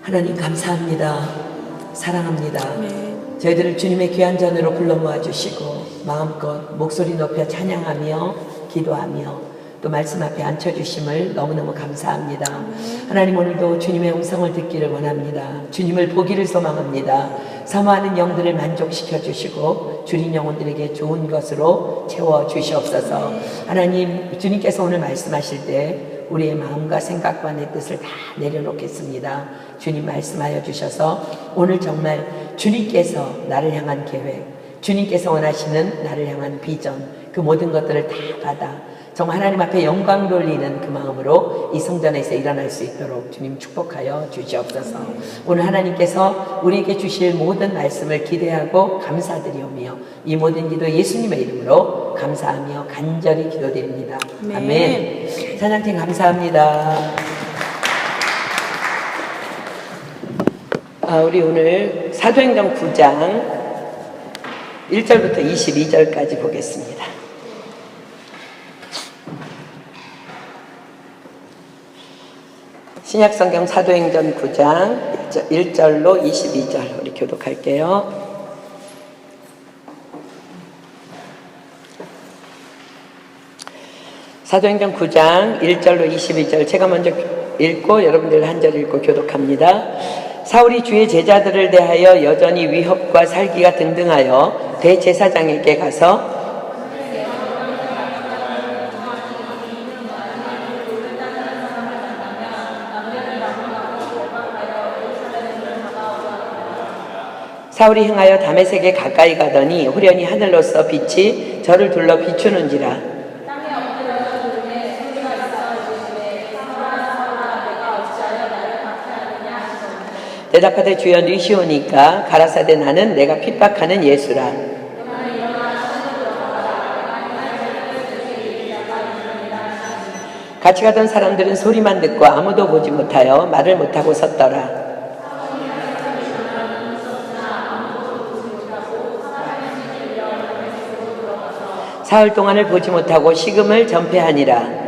하나님 감사합니다. 사랑합니다. 네. 저희들을 주님의 귀한 전으로 불러 모아주시고 마음껏 목소리 높여 찬양하며 기도하며 또 말씀 앞에 앉혀주심을 너무너무 감사합니다. 하나님, 오늘도 주님의 음성을 듣기를 원합니다. 주님을 보기를 소망합니다. 사모하는 영들을 만족시켜 주시고 주린 영혼들에게 좋은 것으로 채워주시옵소서. 하나님, 주님께서 오늘 말씀하실 때 우리의 마음과 생각과 내 뜻을 다 내려놓겠습니다. 주님 말씀하여 주셔서 오늘 정말 주님께서 나를 향한 계획, 주님께서 원하시는 나를 향한 비전, 그 모든 것들을 다 받아 정말 하나님 앞에 영광 돌리는 그 마음으로 이 성전에서 일어날 수 있도록 주님 축복하여 주시옵소서. 오늘 하나님께서 우리에게 주실 모든 말씀을 기대하고 감사드리오며 이 모든 기도 예수님의 이름으로 감사하며 간절히 기도드립니다. 아멘. 아멘. 찬양팀 감사합니다. 우리 오늘 사도행전 9장 1절부터 22절까지 보겠습니다. 신약성경 사도행전 9장 1절로 22절 우리 교독할게요. 사도행전 9장 1절로 22절 제가 먼저 읽고 여러분들 한 절 읽고 교독합니다. 사울이 주의 제자들을 대하여 여전히 위협과 살기가 등등하여 대제사장에게 가서 사울이 행하여 다메섹에 가까이 가더니 후련히 하늘로서 빛이 저를 둘러 비추는지라. 대답하되 주여 니시오니까 가라사대 나는 내가 핍박하는 예수라. 같이 가던 사람들은 소리만 듣고 아무도 보지 못하여 말을 못하고 섰더라. 사흘 동안을 보지 못하고 식음을 전폐하니라.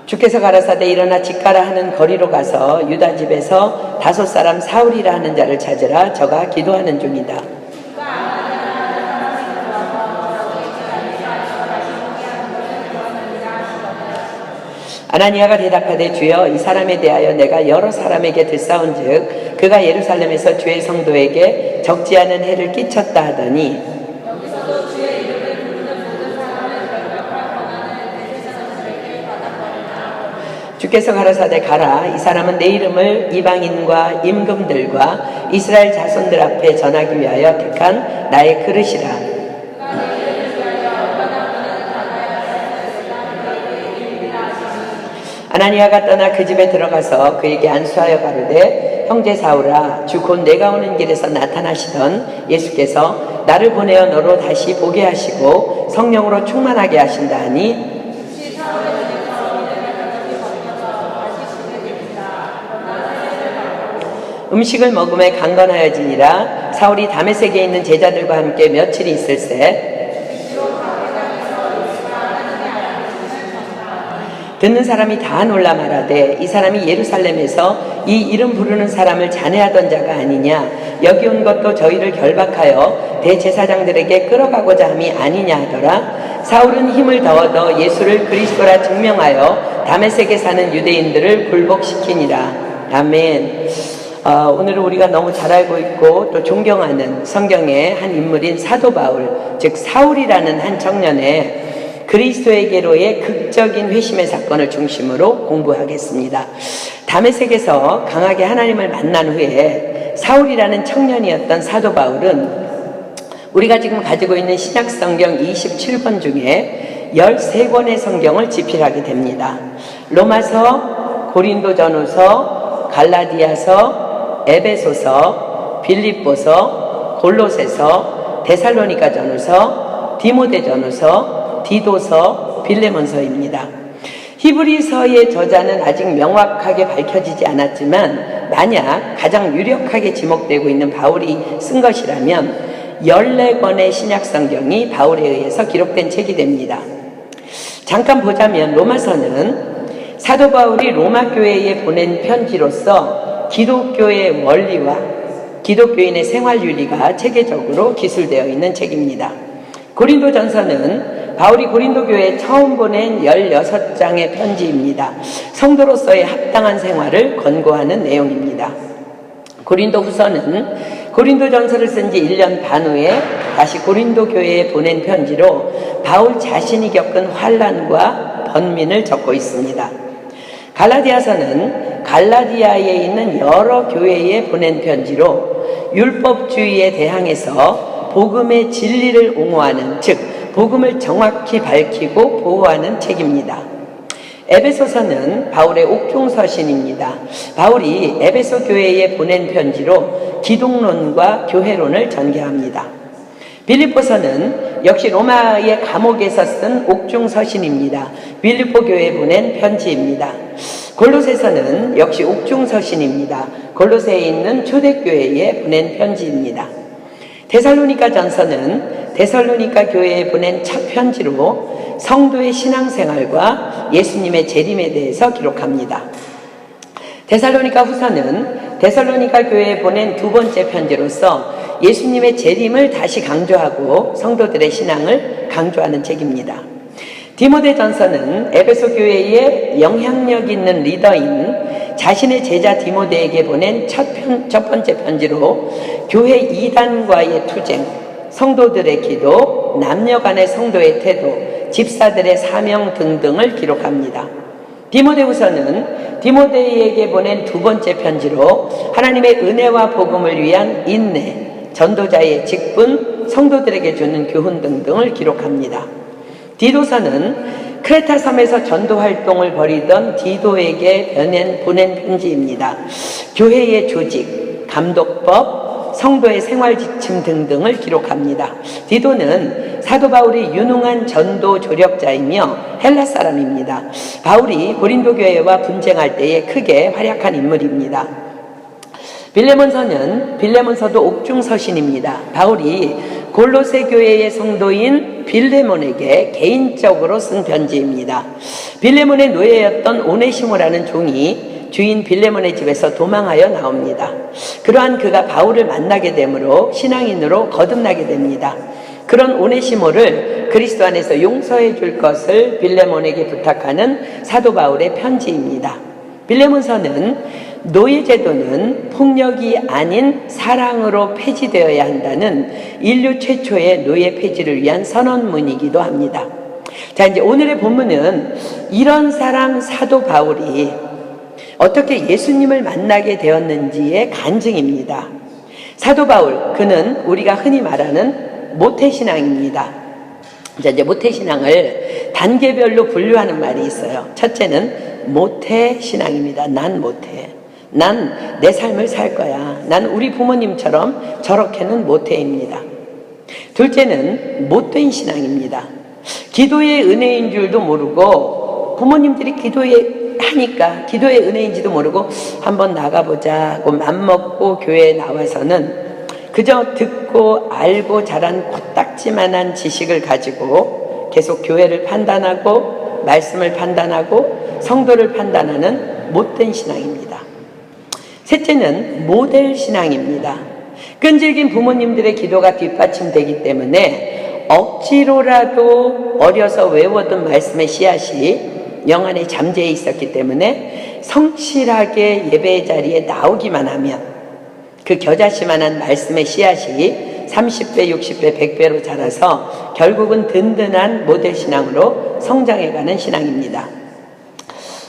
주께서 가라사대 일어나 집 가라 하는 거리로 가서 유다 집에서 5 사람 사울이라 하는 자를 찾으라. 저가 기도하는 중이다. 아나니아가 대답하되 주여 이 사람에 대하여 내가 여러 사람에게 들싸운즉 그가 예루살렘에서 주의 성도에게 적지 않은 해를 끼쳤다 하더니 주께서 가라사대 가라. 이 사람은 내 이름을 이방인과 임금들과 이스라엘 자손들 앞에 전하기 위하여 택한 나의 그릇이라. 아나니아가 떠나 그 집에 들어가서 그에게 안수하여 가로되 형제 사울아, 주 곧 내가 오는 길에서 나타나시던 예수께서 나를 보내어 너로 다시 보게 하시고 성령으로 충만하게 하신다 하니 음식을 먹음에 강건하여지니라. 사울이 다메섹에 있는 제자들과 함께 며칠 있을새 듣는 사람이 다 놀라 말하되 이 사람이 예루살렘에서 이 이름 부르는 사람을 잔해하던 자가 아니냐. 여기 온 것도 저희를 결박하여 대제사장들에게 끌어가고자 함이 아니냐 하더라. 사울은 힘을 더 얻어 예수를 그리스도라 증명하여 다메섹에 사는 유대인들을 굴복시키니라. 아멘. 오늘은 우리가 너무 잘 알고 있고 또 존경하는 성경의 한 인물인 사도 바울, 즉 사울이라는 한 청년의 그리스도에게로의 극적인 회심의 사건을 중심으로 공부하겠습니다. 다메섹에서 강하게 하나님을 만난 후에 사울이라는 청년이었던 사도 바울은 우리가 지금 가지고 있는 신약 성경 27권 중에 13권의 성경을 집필하게 됩니다. 로마서, 고린도전후서, 갈라디아서, 에베소서, 빌립보서, 골로새서, 데살로니가전후서, 디모데전후서, 디도서, 빌레몬서입니다. 히브리서의 저자는 아직 명확하게 밝혀지지 않았지만 만약 가장 유력하게 지목되고 있는 바울이 쓴 것이라면 14권의 신약 성경이 바울에 의해서 기록된 책이 됩니다. 잠깐 보자면 로마서는 사도 바울이 로마 교회에 보낸 편지로서 기독교의 원리와 기독교인의 생활 윤리가 체계적으로 기술되어 있는 책입니다. 고린도전서는 바울이 고린도 교회에 처음 보낸 16장의 편지입니다. 성도로서의 합당한 생활을 권고하는 내용입니다. 고린도후서는 고린도전서를 쓴 지 1년 반 후에 다시 고린도 교회에 보낸 편지로 바울 자신이 겪은 환난과 번민을 적고 있습니다. 갈라디아서는 갈라디아에 있는 여러 교회에 보낸 편지로 율법주의에 대항해서 복음의 진리를 옹호하는, 즉 복음을 정확히 밝히고 보호하는 책입니다. 에베소서는 바울의 옥중서신입니다. 바울이 에베소 교회에 보낸 편지로 기독론과 교회론을 전개합니다. 빌립보서는 역시 로마의 감옥에서 쓴 옥중서신입니다. 빌립보 교회에 보낸 편지입니다. 골로새서는 역시 옥중서신입니다. 골로새에 있는 초대교회에 보낸 편지입니다. 데살로니가 전서는 데살로니가 교회에 보낸 첫 편지로 성도의 신앙생활과 예수님의 재림에 대해서 기록합니다. 데살로니가 후서는 데살로니가 교회에 보낸 두 번째 편지로서 예수님의 재림을 다시 강조하고 성도들의 신앙을 강조하는 책입니다. 디모데전서는 에베소 교회의 영향력 있는 리더인 자신의 제자 디모데에게 보낸 첫 번째 편지로 교회 이단과의 투쟁, 성도들의 기도, 남녀 간의 성도의 태도, 집사들의 사명 등등을 기록합니다. 디모데후서는 디모데에게 보낸 두 번째 편지로 하나님의 은혜와 복음을 위한 인내, 전도자의 직분, 성도들에게 주는 교훈 등등을 기록합니다. 디도서는 크레타 섬에서 전도 활동을 벌이던 디도에게 보낸 편지입니다. 교회의 조직, 감독법, 성도의 생활 지침 등등을 기록합니다. 디도는 사도 바울이 유능한 전도 조력자이며 헬라 사람입니다. 바울이 고린도 교회와 분쟁할 때에 크게 활약한 인물입니다. 빌레몬서도 옥중서신입니다. 바울이 골로새 교회의 성도인 빌레몬에게 개인적으로 쓴 편지입니다. 빌레몬의 노예였던 오네시모라는 종이 주인 빌레몬의 집에서 도망하여 나옵니다. 그러한 그가 바울을 만나게 되므로 신앙인으로 거듭나게 됩니다. 그런 오네시모를 그리스도 안에서 용서해 줄 것을 빌레몬에게 부탁하는 사도 바울의 편지입니다. 빌레몬서는 노예제도는 폭력이 아닌 사랑으로 폐지되어야 한다는 인류 최초의 노예 폐지를 위한 선언문이기도 합니다. 자, 이제 오늘의 본문은 이런 사람 사도 바울이 어떻게 예수님을 만나게 되었는지의 간증입니다. 사도 바울, 그는 우리가 흔히 말하는 모태신앙입니다. 자, 이제 모태신앙을 단계별로 분류하는 말이 있어요. 첫째는 모태신앙입니다. 난 모태. 난 내 삶을 살 거야. 난 우리 부모님처럼 저렇게는 모태입니다. 둘째는 못된 신앙입니다. 기도의 은혜인 줄도 모르고 부모님들이 하니까 기도의 은혜인지도 모르고 한번 나가보자고 맘먹고 교회에 나와서는 그저 듣고 알고 자란 코딱지만한 지식을 가지고 계속 교회를 판단하고 말씀을 판단하고 성도를 판단하는 못된 신앙입니다. 셋째는 모델 신앙입니다. 끈질긴 부모님들의 기도가 뒷받침되기 때문에 억지로라도 어려서 외워둔 말씀의 씨앗이 영 안에 잠재해 있었기 때문에 성실하게 예배의 자리에 나오기만 하면 그 겨자씨만한 말씀의 씨앗이 30배, 60배, 100배로 자라서 결국은 든든한 모델신앙으로 성장해가는 신앙입니다.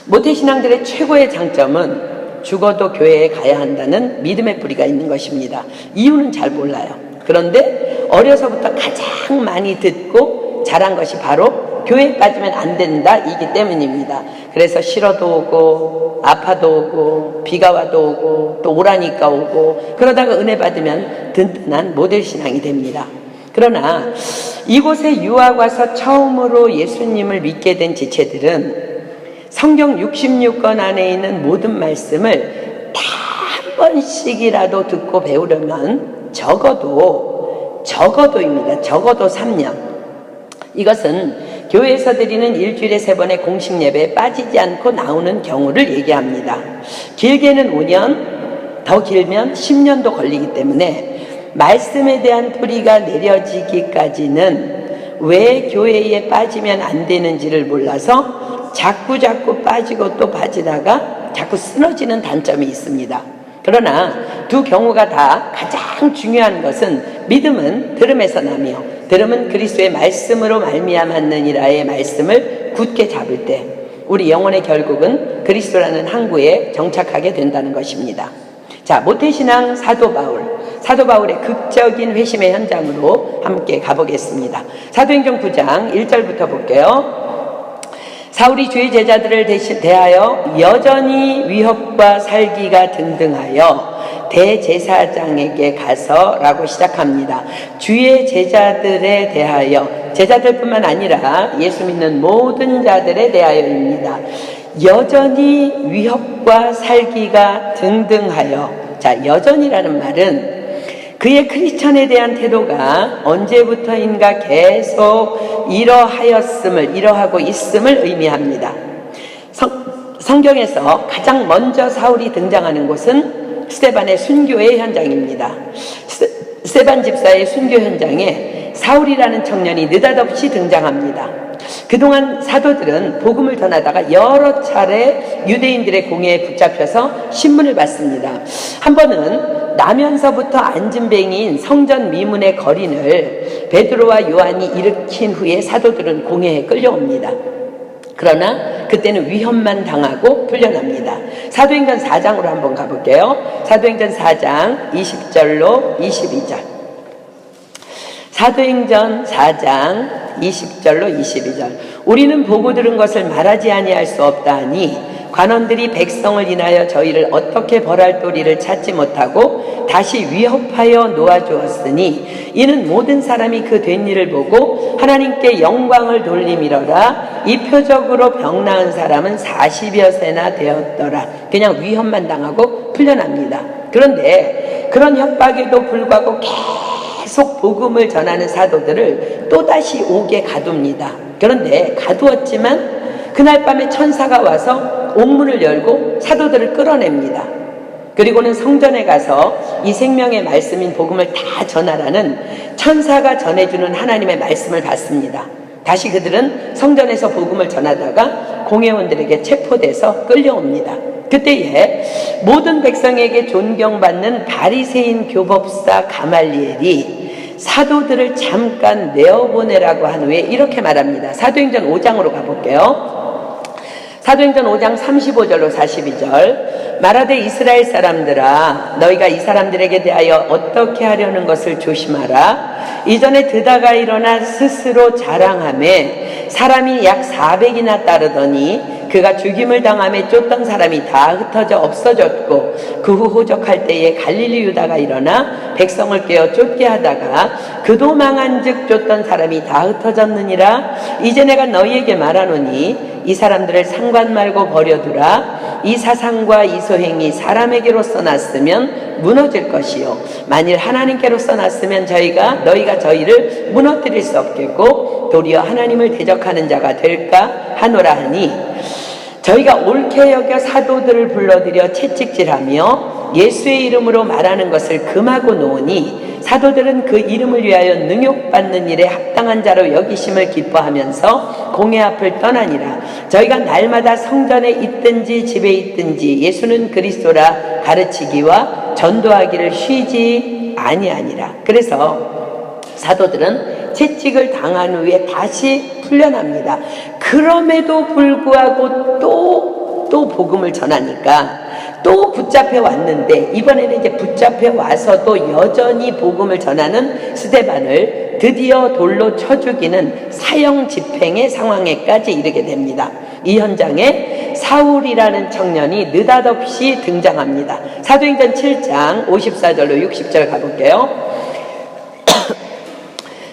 모태신앙들의 최고의 장점은 죽어도 교회에 가야 한다는 믿음의 뿌리가 있는 것입니다. 이유는 잘 몰라요. 그런데 어려서부터 가장 많이 듣고 자란 것이 바로 교회에 빠지면 안 된다 이기 때문입니다. 그래서 싫어도 오고 아파도 오고 비가 와도 오고 또 오라니까 오고 그러다가 은혜 받으면 든든한 모델신앙이 됩니다. 그러나 이곳에 유학 와서 처음으로 예수님을 믿게 된 지체들은 성경 66권 안에 있는 모든 말씀을 다 한 번씩이라도 듣고 배우려면 적어도 적어도입니다. 적어도 3년. 이것은 교회에서 드리는 일주일에 3번의 공식 예배에 빠지지 않고 나오는 경우를 얘기합니다. 길게는 5년, 더 길면 10년도 걸리기 때문에 말씀에 대한 뿌리가 내려지기까지는 왜 교회에 빠지면 안 되는지를 몰라서 자꾸 빠지고 또 빠지다가 자꾸 쓰러지는 단점이 있습니다. 그러나 두 경우가 다 가장 중요한 것은 믿음은 들음에서 나며 들음은 그리스도의 말씀으로 말미암았느니라의 말씀을 굳게 잡을 때 우리 영혼의 결국은 그리스도라는 항구에 정착하게 된다는 것입니다. 자, 모태신앙 사도 바울의 극적인 회심의 현장으로 함께 가보겠습니다. 사도행전 9장 1절부터 볼게요. 사울이 주의 제자들을 대하여 여전히 위협과 살기가 등등하여 대제사장에게 가서 라고 시작합니다. 주의 제자들에 대하여, 제자들뿐만 아니라 예수 믿는 모든 자들에 대하여입니다. 여전히 위협과 살기가 등등하여. 자, 여전이라는 말은 그의 크리스천에 대한 태도가 언제부터인가 계속 이러하고 있음을 의미합니다. 성경에서 가장 먼저 사울이 등장하는 곳은 스데반의 순교의 현장입니다. 스데반 집사의 순교 현장에 사울이라는 청년이 느닷없이 등장합니다. 그동안 사도들은 복음을 전하다가 여러 차례 유대인들의 공회에 붙잡혀서 신문을 받습니다. 한 번은 나면서부터 안진뱅이인 성전 미문의 거린을 베드로와 요한이 일으킨 후에 사도들은 공회에 끌려옵니다. 그러나 그때는 위협만 당하고 풀려납니다. 사도행전 4장으로 한번 가볼게요. 사도행전 4장 20절로 22절. 사도행전 4장 20절로 22절. 우리는 보고 들은 것을 말하지 아니할 수 없다하니 관원들이 백성을 인하여 저희를 어떻게 벌할 도리를 찾지 못하고 다시 위협하여 놓아주었으니 이는 모든 사람이 그 된 일을 보고 하나님께 영광을 돌림이러라. 이 표적으로 병 나은 사람은 40여 세나 되었더라. 그냥 위협만 당하고 풀려납니다. 그런데 그런 협박에도 불구하고 계속 복음을 전하는 사도들을 또다시 옥에 가둡니다. 그런데 가두었지만 그날 밤에 천사가 와서 옥문을 열고 사도들을 끌어냅니다. 그리고는 성전에 가서 이 생명의 말씀인 복음을 다 전하라는 천사가 전해주는 하나님의 말씀을 받습니다. 다시 그들은 성전에서 복음을 전하다가 공회원들에게 체포돼서 끌려옵니다. 그때에 모든 백성에게 존경받는 바리새인 교법사 가말리엘이 사도들을 잠깐 내어보내라고 한 후에 이렇게 말합니다. 사도행전 5장으로 가볼게요. 사도행전 5장 35절로 42절. 말하되 이스라엘 사람들아 너희가 이 사람들에게 대하여 어떻게 하려는 것을 조심하라. 이전에 드다가 일어나 스스로 자랑하며 사람이 약 400이나 따르더니 그가 죽임을 당함에 쫓던 사람이 다 흩어져 없어졌고 그 후 호적할 때에 갈릴리 유다가 일어나 백성을 깨어 쫓게 하다가 그도 망한즉 쫓던 사람이 다 흩어졌느니라. 이제 내가 너희에게 말하노니 이 사람들을 상관 말고 버려두라. 이 사상과 이 소행이 사람에게로서 났으면 무너질 것이요 만일 하나님께로서 났으면 너희가 저희를 무너뜨릴 수 없겠고 도리어 하나님을 대적하는 자가 될까 하노라 하니 저희가 옳게 여겨 사도들을 불러들여 채찍질하며 예수의 이름으로 말하는 것을 금하고 놓으니 사도들은 그 이름을 위하여 능욕받는 일에 합당한 자로 여기심을 기뻐하면서 공회 앞을 떠나니라. 저희가 날마다 성전에 있든지 집에 있든지 예수는 그리스도라 가르치기와 전도하기를 쉬지 아니하니라. 그래서 사도들은 채찍을 당한 후에 다시 풀려납니다. 그럼에도 불구하고 또 복음을 전하니까 또 붙잡혀 왔는데 이번에는 이제 붙잡혀 와서도 여전히 복음을 전하는 스데반을 드디어 돌로 쳐 죽이는 사형 집행의 상황에까지 이르게 됩니다. 이 현장에 사울이라는 청년이 느닷없이 등장합니다. 사도행전 7장 54절로 60절 가볼게요.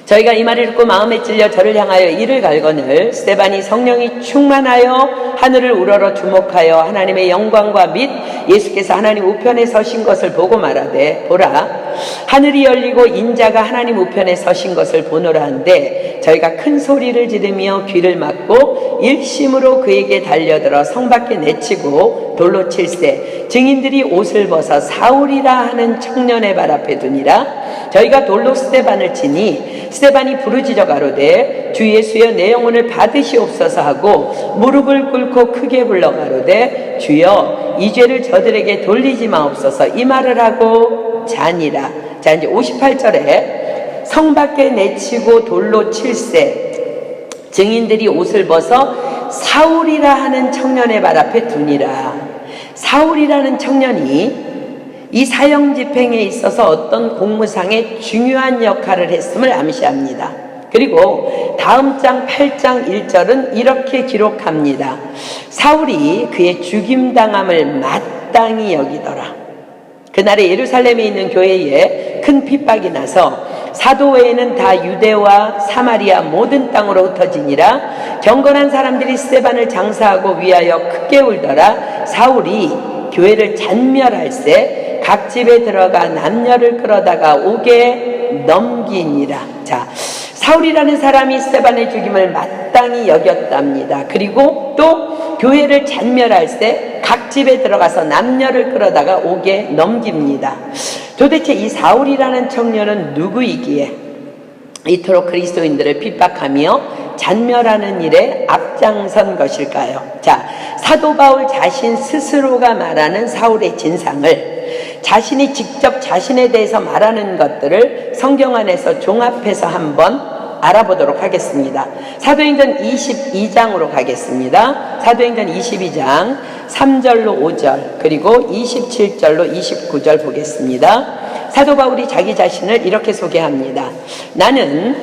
저희가 이 말을 듣고 마음에 찔려 저를 향하여 이를 갈거늘 스데반이 성령이 충만하여 하늘을 우러러 주목하여 하나님의 영광과 및 예수께서 하나님 우편에 서신 것을 보고 말하되 보라 하늘이 열리고 인자가 하나님 우편에 서신 것을 보노라 한데 저희가 큰 소리를 지르며 귀를 막고 일심으로 그에게 달려들어 성 밖에 내치고 돌로 칠세 증인들이 옷을 벗어 사울이라 하는 청년의 발 앞에 두니라. 저희가 돌로 스데반을 치니 스데반이 부르짖어 가로되 주 예수여 내 영혼을 받으시옵소서 하고 무릎을 꿇고 크게 불러 가로되 주여 이 죄를 저들에게 돌리지 마옵소서 이 말을 하고 자니라. 자, 이제 58절에 성 밖에 내치고 돌로 칠세 증인들이 옷을 벗어 사울이라 하는 청년의 발 앞에 두니라. 사울이라는 청년이 이 사형 집행에 있어서 어떤 공무상의 중요한 역할을 했음을 암시합니다. 그리고 다음 장 8장 1절은 이렇게 기록합니다. 사울이 그의 죽임당함을 마땅히 여기더라. 그날에 예루살렘에 있는 교회에 큰 핍박이 나서 사도 외에는 다 유대와 사마리아 모든 땅으로 흩어지니라. 경건한 사람들이 스데반을 장사하고 위하여 크게 울더라. 사울이 교회를 잔멸할세 각 집에 들어가 남녀를 끌어다가 옥에 넘기니라. 자, 사울이라는 사람이 스데반의 죽임을 마땅히 여겼답니다. 그리고 또 교회를 잔멸할세 각 집에 들어가서 남녀를 끌어다가 옥에 넘깁니다. 도대체 이 사울이라는 청년은 누구이기에 이토록 그리스도인들을 핍박하며 잔멸하는 일에 앞장선 것일까요? 자, 사도 바울 자신 스스로가 말하는 사울의 진상을 자신이 직접 자신에 대해서 말하는 것들을 성경 안에서 종합해서 한번 알아보도록 하겠습니다. 사도행전 22장으로 가겠습니다. 사도행전 22장 3절로 5절 그리고 27절로 29절 보겠습니다. 사도 바울이 자기 자신을 이렇게 소개합니다. 나는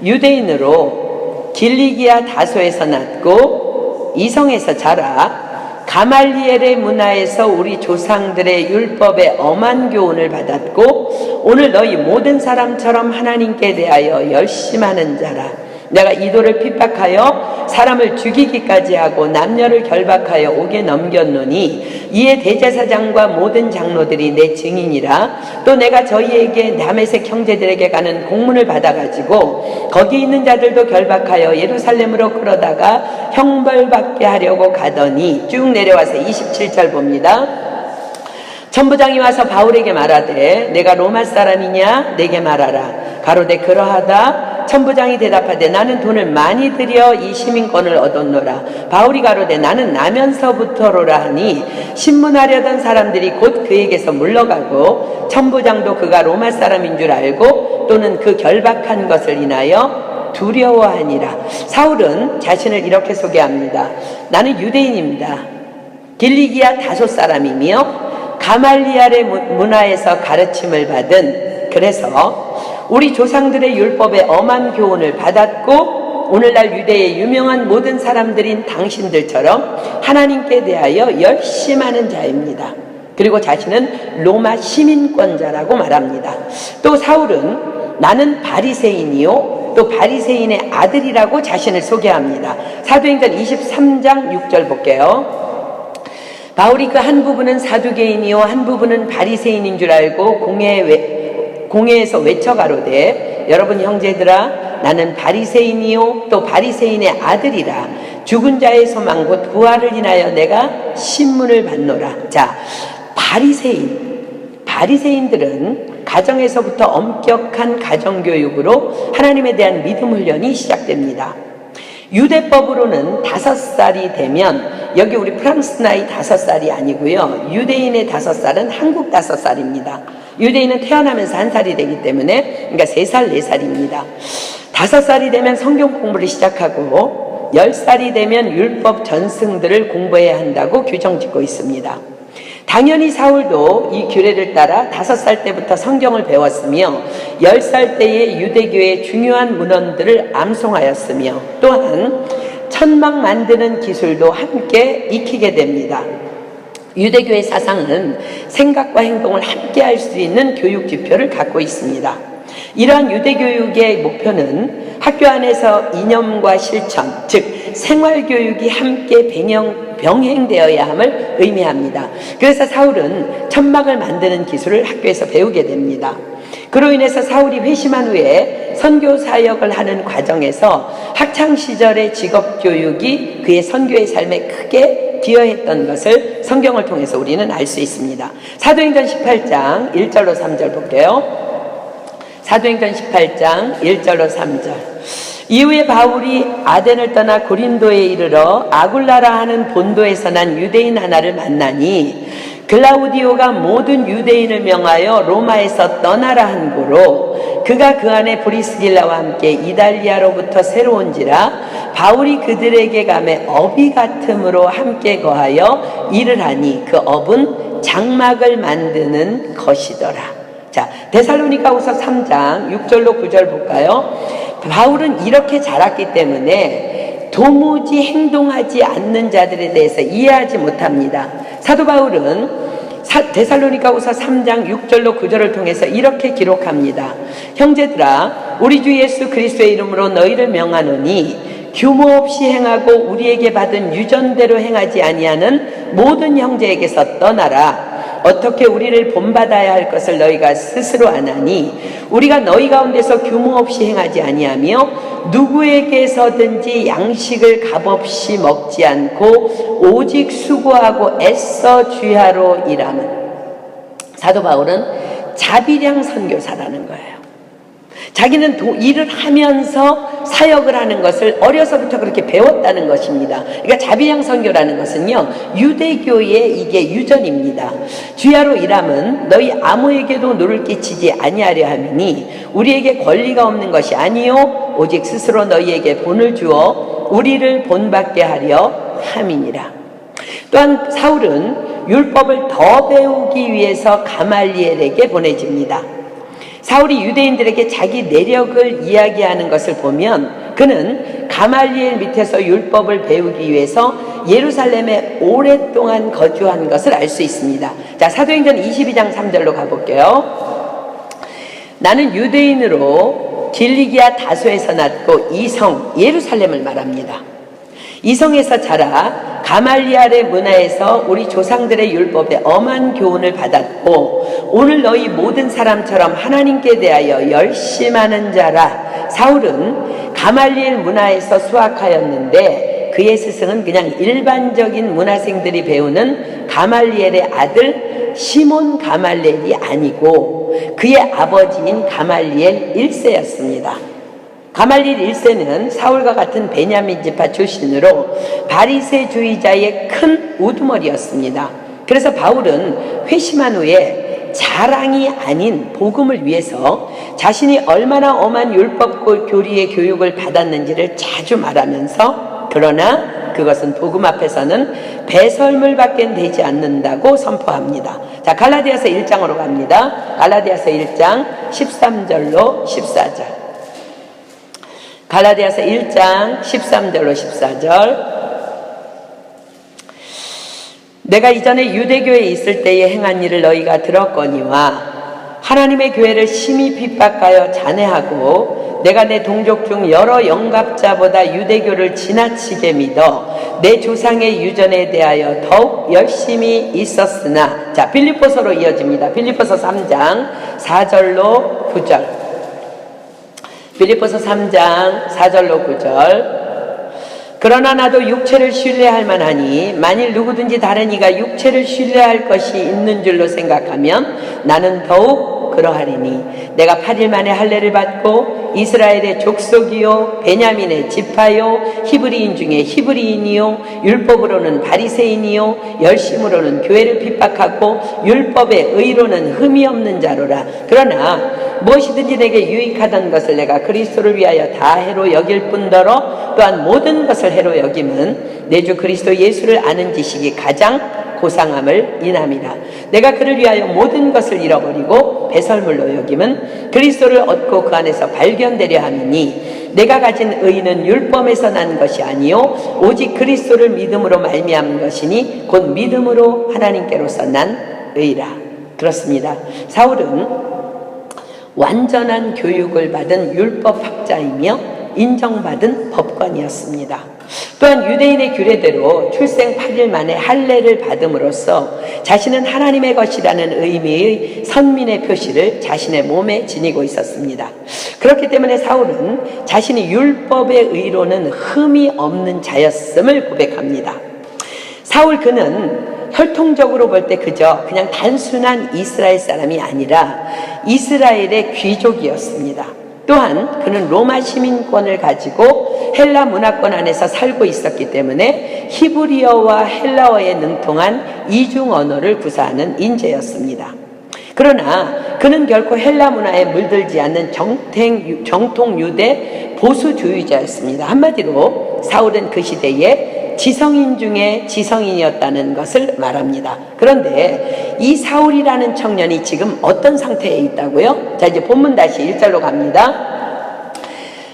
유대인으로 길리기아 다소에서 났고 이성에서 자라 가말리엘의 문화에서 우리 조상들의 율법의 엄한 교훈을 받았고 오늘 너희 모든 사람처럼 하나님께 대하여 열심하는 자라. 내가 이도를 핍박하여 사람을 죽이기까지 하고 남녀를 결박하여 옥에 넘겼노니 이에 대제사장과 모든 장로들이 내 증인이라. 또 내가 저희에게 다메섹 형제들에게 가는 공문을 받아가지고 거기 있는 자들도 결박하여 예루살렘으로 끌어다가 형벌받게 하려고 가더니 쭉 내려와서 27절 봅니다. 천부장이 와서 바울에게 말하되 내가 로마 사람이냐 내게 말하라. 가로되 그러하다. 천부장이 대답하되 나는 돈을 많이 들여 이 시민권을 얻었노라. 바울이 가로되 나는 나면서부터로라 하니 신문하려던 사람들이 곧 그에게서 물러가고 천부장도 그가 로마 사람인 줄 알고 또는 그 결박한 것을 인하여 두려워하니라. 사울은 자신을 이렇게 소개합니다. 나는 유대인입니다. 길리기아 다소 사람이며 가말리엘의 문화에서 가르침을 받은, 그래서 우리 조상들의 율법의 엄한 교훈을 받았고 오늘날 유대의 유명한 모든 사람들인 당신들처럼 하나님께 대하여 열심하는 자입니다. 그리고 자신은 로마 시민권자라고 말합니다. 또 사울은 나는 바리새인이요 또 바리새인의 아들이라고 자신을 소개합니다. 사도행전 23장 6절 볼게요. 바울이 그 한 부분은 사두개인이요 한 부분은 바리새인인 줄 알고 공회에서 외쳐가로되 여러분 형제들아 나는 바리새인이요 또 바리새인의 아들이라. 죽은 자의 소망 곧 부활을 인하여 내가 신문을 받노라. 자, 바리새인들은 가정에서부터 엄격한 가정교육으로 하나님에 대한 믿음 훈련이 시작됩니다. 유대법으로는 5살이 되면, 여기 우리 프랑스 나이 5살이 아니고요, 유대인의 5살은 한국 5살입니다. 유대인은 태어나면서 1살이 되기 때문에, 그러니까 3살, 4살입니다. 5살이 되면 성경 공부를 시작하고 10살이 되면 율법 전승들을 공부해야 한다고 규정 짓고 있습니다. 당연히 사울도 이 규례를 따라 5살 때부터 성경을 배웠으며 10살 때의 유대교의 중요한 문헌들을 암송하였으며 또한 천막 만드는 기술도 함께 익히게 됩니다. 유대교의 사상은 생각과 행동을 함께 할 수 있는 교육 지표를 갖고 있습니다. 이러한 유대교육의 목표는 학교 안에서 이념과 실천, 즉 생활교육이 함께 병행되어야 함을 의미합니다. 그래서 사울은 천막을 만드는 기술을 학교에서 배우게 됩니다. 그로 인해서 사울이 회심한 후에 선교 사역을 하는 과정에서 학창시절의 직업교육이 그의 선교의 삶에 크게 기여했던 것을 성경을 통해서 우리는 알 수 있습니다. 사도행전 18장 1절로 3절 볼게요. 사도행전 18장 1절로 3절. 이후에 바울이 아덴을 떠나 고린도에 이르러 아굴라라 하는 본도에서 난 유대인 하나를 만나니 글라우디오가 모든 유대인을 명하여 로마에서 떠나라 한 고로 그가 그 안에 브리스길라와 함께 이달리아로부터 새로 온지라 바울이 그들에게 가매 업이 같음으로 함께 거하여 일을 하니 그 업은 장막을 만드는 것이더라. 자, 데살로니가후서 3장 6절로 9절 볼까요? 바울은 이렇게 자랐기 때문에 도무지 행동하지 않는 자들에 대해서 이해하지 못합니다. 사도 바울은 데살로니가후서 3장 6절로 9절을 통해서 이렇게 기록합니다. 형제들아, 우리 주 예수 그리스도의 이름으로 너희를 명하노니 규모 없이 행하고 우리에게 받은 유전대로 행하지 아니하는 모든 형제에게서 떠나라. 어떻게 우리를 본받아야 할 것을 너희가 스스로 아나니 우리가 너희 가운데서 규모 없이 행하지 아니하며 누구에게서든지 양식을 값없이 먹지 않고 오직 수고하고 애써 주야로 일하는. 사도 바울은 자비량 선교사라는 거예요. 자기는 일을 하면서 사역을 하는 것을 어려서부터 그렇게 배웠다는 것입니다. 그러니까 자비량 선교라는 것은요, 유대교의 이게 유전입니다. 주야로 일함은 너희 아무에게도 노를 끼치지 아니하려 함이니 우리에게 권리가 없는 것이 아니요 오직 스스로 너희에게 본을 주어 우리를 본받게 하려 함이니라. 또한 사울은 율법을 더 배우기 위해서 가말리엘에게 보내집니다. 사울이 유대인들에게 자기 내력을 이야기하는 것을 보면 그는 가말리엘 밑에서 율법을 배우기 위해서 예루살렘에 오랫동안 거주한 것을 알 수 있습니다. 자, 사도행전 22장 3절로 가볼게요. 나는 유대인으로 길리기아 다소에서 났고 이성 예루살렘을 말합니다. 이성에서 자라 가말리엘의 문화에서 우리 조상들의 율법에 엄한 교훈을 받았고 오늘 너희 모든 사람처럼 하나님께 대하여 열심하는 자라. 사울은 가말리엘 문화에서 수학하였는데 그의 스승은 그냥 일반적인 문화생들이 배우는 가말리엘의 아들 시몬 가말리엘이 아니고 그의 아버지인 가말리엘 1세였습니다. 가말리엘 1세는 사울과 같은 베냐민 지파 출신으로 바리새주의자의 큰 우두머리였습니다. 그래서 바울은 회심한 후에 자랑이 아닌 복음을 위해서 자신이 얼마나 엄한 율법 교리의 교육을 받았는지를 자주 말하면서 그러나 그것은 복음 앞에서는 배설물밖에 되지 않는다고 선포합니다. 자, 갈라디아서 1장으로 갑니다. 갈라디아서 1장 13절로 14절. 갈라디아서 1장 13절로 14절. 내가 이전에 유대교에 있을 때에 행한 일을 너희가 들었거니와 하나님의 교회를 심히 핍박하여 잔해하고 내가 내 동족 중 여러 영갑자보다 유대교를 지나치게 믿어 내 조상의 유전에 대하여 더욱 열심히 있었으나. 자, 빌립보서로 이어집니다. 빌립보서 3장 4절로 9절. 빌립보서 3장 4절로 9절. 그러나 나도 육체를 신뢰할 만하니 만일 누구든지 다른 이가 육체를 신뢰할 것이 있는 줄로 생각하면 나는 더욱 그러하리니 내가 8일 만에 할례를 받고 이스라엘의 족속이요 베냐민의 지파요 히브리인 중에 히브리인이요 율법으로는 바리새인이요 열심으로는 교회를 핍박하고 율법의 의로는 흠이 없는 자로라. 그러나 무엇이든지 내게 유익하던 것을 내가 그리스도를 위하여 다 해로 여길 뿐더러 또한 모든 것을 해로 여김은 내 주 그리스도 예수를 아는 지식이 가장 고상함을 인함이라. 내가 그를 위하여 모든 것을 잃어버리고 배설물로 여김은 그리스도를 얻고 그 안에서 발견되려 함이니 내가 가진 의는 율법에서 난 것이 아니요 오직 그리스도를 믿음으로 말미암은 것이니 곧 믿음으로 하나님께로서 난 의라. 그렇습니다. 사울은 완전한 교육을 받은 율법학자이며 인정받은 법관이었습니다. 또한 유대인의 규례대로 출생 8일 만에 할례를 받음으로써 자신은 하나님의 것이라는 의미의 선민의 표시를 자신의 몸에 지니고 있었습니다. 그렇기 때문에 사울은 자신이 율법의 의로는 흠이 없는 자였음을 고백합니다. 사울 그는 혈통적으로 볼 때 그냥 단순한 이스라엘 사람이 아니라 이스라엘의 귀족이었습니다. 또한 그는 로마 시민권을 가지고 헬라 문화권 안에서 살고 있었기 때문에 히브리어와 헬라어에 능통한 이중 언어를 구사하는 인재였습니다. 그러나 그는 결코 헬라 문화에 물들지 않는 정통 유대 보수주의자였습니다. 한마디로 사울은 그 시대에 지성인 중에 지성인이었다는 것을 말합니다. 그런데 이 사울이라는 청년이 지금 어떤 상태에 있다고요? 자, 이제 본문 다시 1절로 갑니다.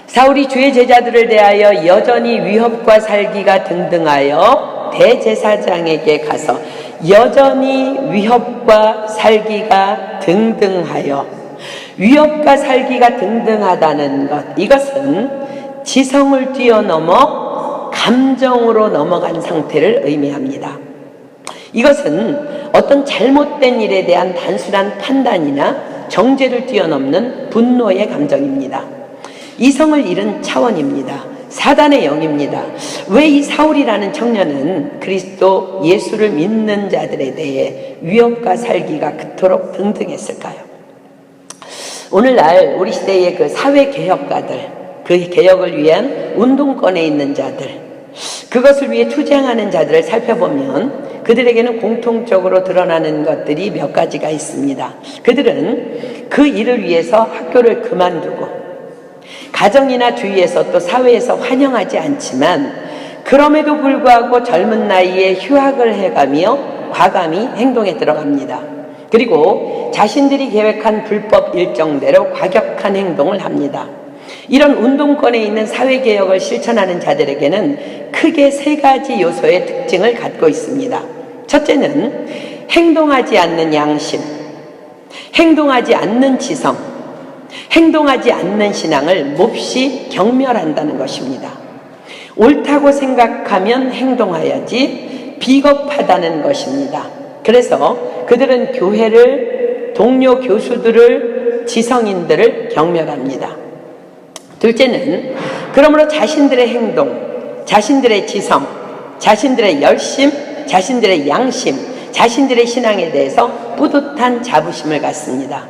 사울이 주의 제자들을 대하여 여전히 위협과 살기가 등등하여 대제사장에게 가서 여전히 위협과 살기가 등등하여, 위협과 살기가 등등하다는 것, 이것은 지성을 뛰어넘어 감정으로 넘어간 상태를 의미합니다. 이것은 어떤 잘못된 일에 대한 단순한 판단이나 정죄를 뛰어넘는 분노의 감정입니다. 이성을 잃은 차원입니다. 사단의 영입니다. 왜 이 사울이라는 청년은 그리스도 예수를 믿는 자들에 대해 위협과 살기가 그토록 등등했을까요? 오늘날 우리 시대의 그 사회개혁가들, 그 개혁을 위한 운동권에 있는 자들, 그것을 위해 투쟁하는 자들을 살펴보면 그들에게는 공통적으로 드러나는 것들이 몇 가지가 있습니다. 그들은 그 일을 위해서 학교를 그만두고 가정이나 주위에서 또 사회에서 환영하지 않지만 그럼에도 불구하고 젊은 나이에 휴학을 해가며 과감히 행동에 들어갑니다. 그리고 자신들이 계획한 불법 일정대로 과격한 행동을 합니다. 이런 운동권에 있는 사회개혁을 실천하는 자들에게는 크게 세 가지 요소의 특징을 갖고 있습니다. 첫째는 행동하지 않는 양심, 행동하지 않는 지성, 행동하지 않는 신앙을 몹시 경멸한다는 것입니다. 옳다고 생각하면 행동해야지 비겁하다는 것입니다. 그래서 그들은 교회를, 동료 교수들을, 지성인들을 경멸합니다. 둘째는 그러므로 자신들의 행동, 자신들의 지성, 자신들의 열심, 자신들의 양심, 자신들의 신앙에 대해서 뿌듯한 자부심을 갖습니다.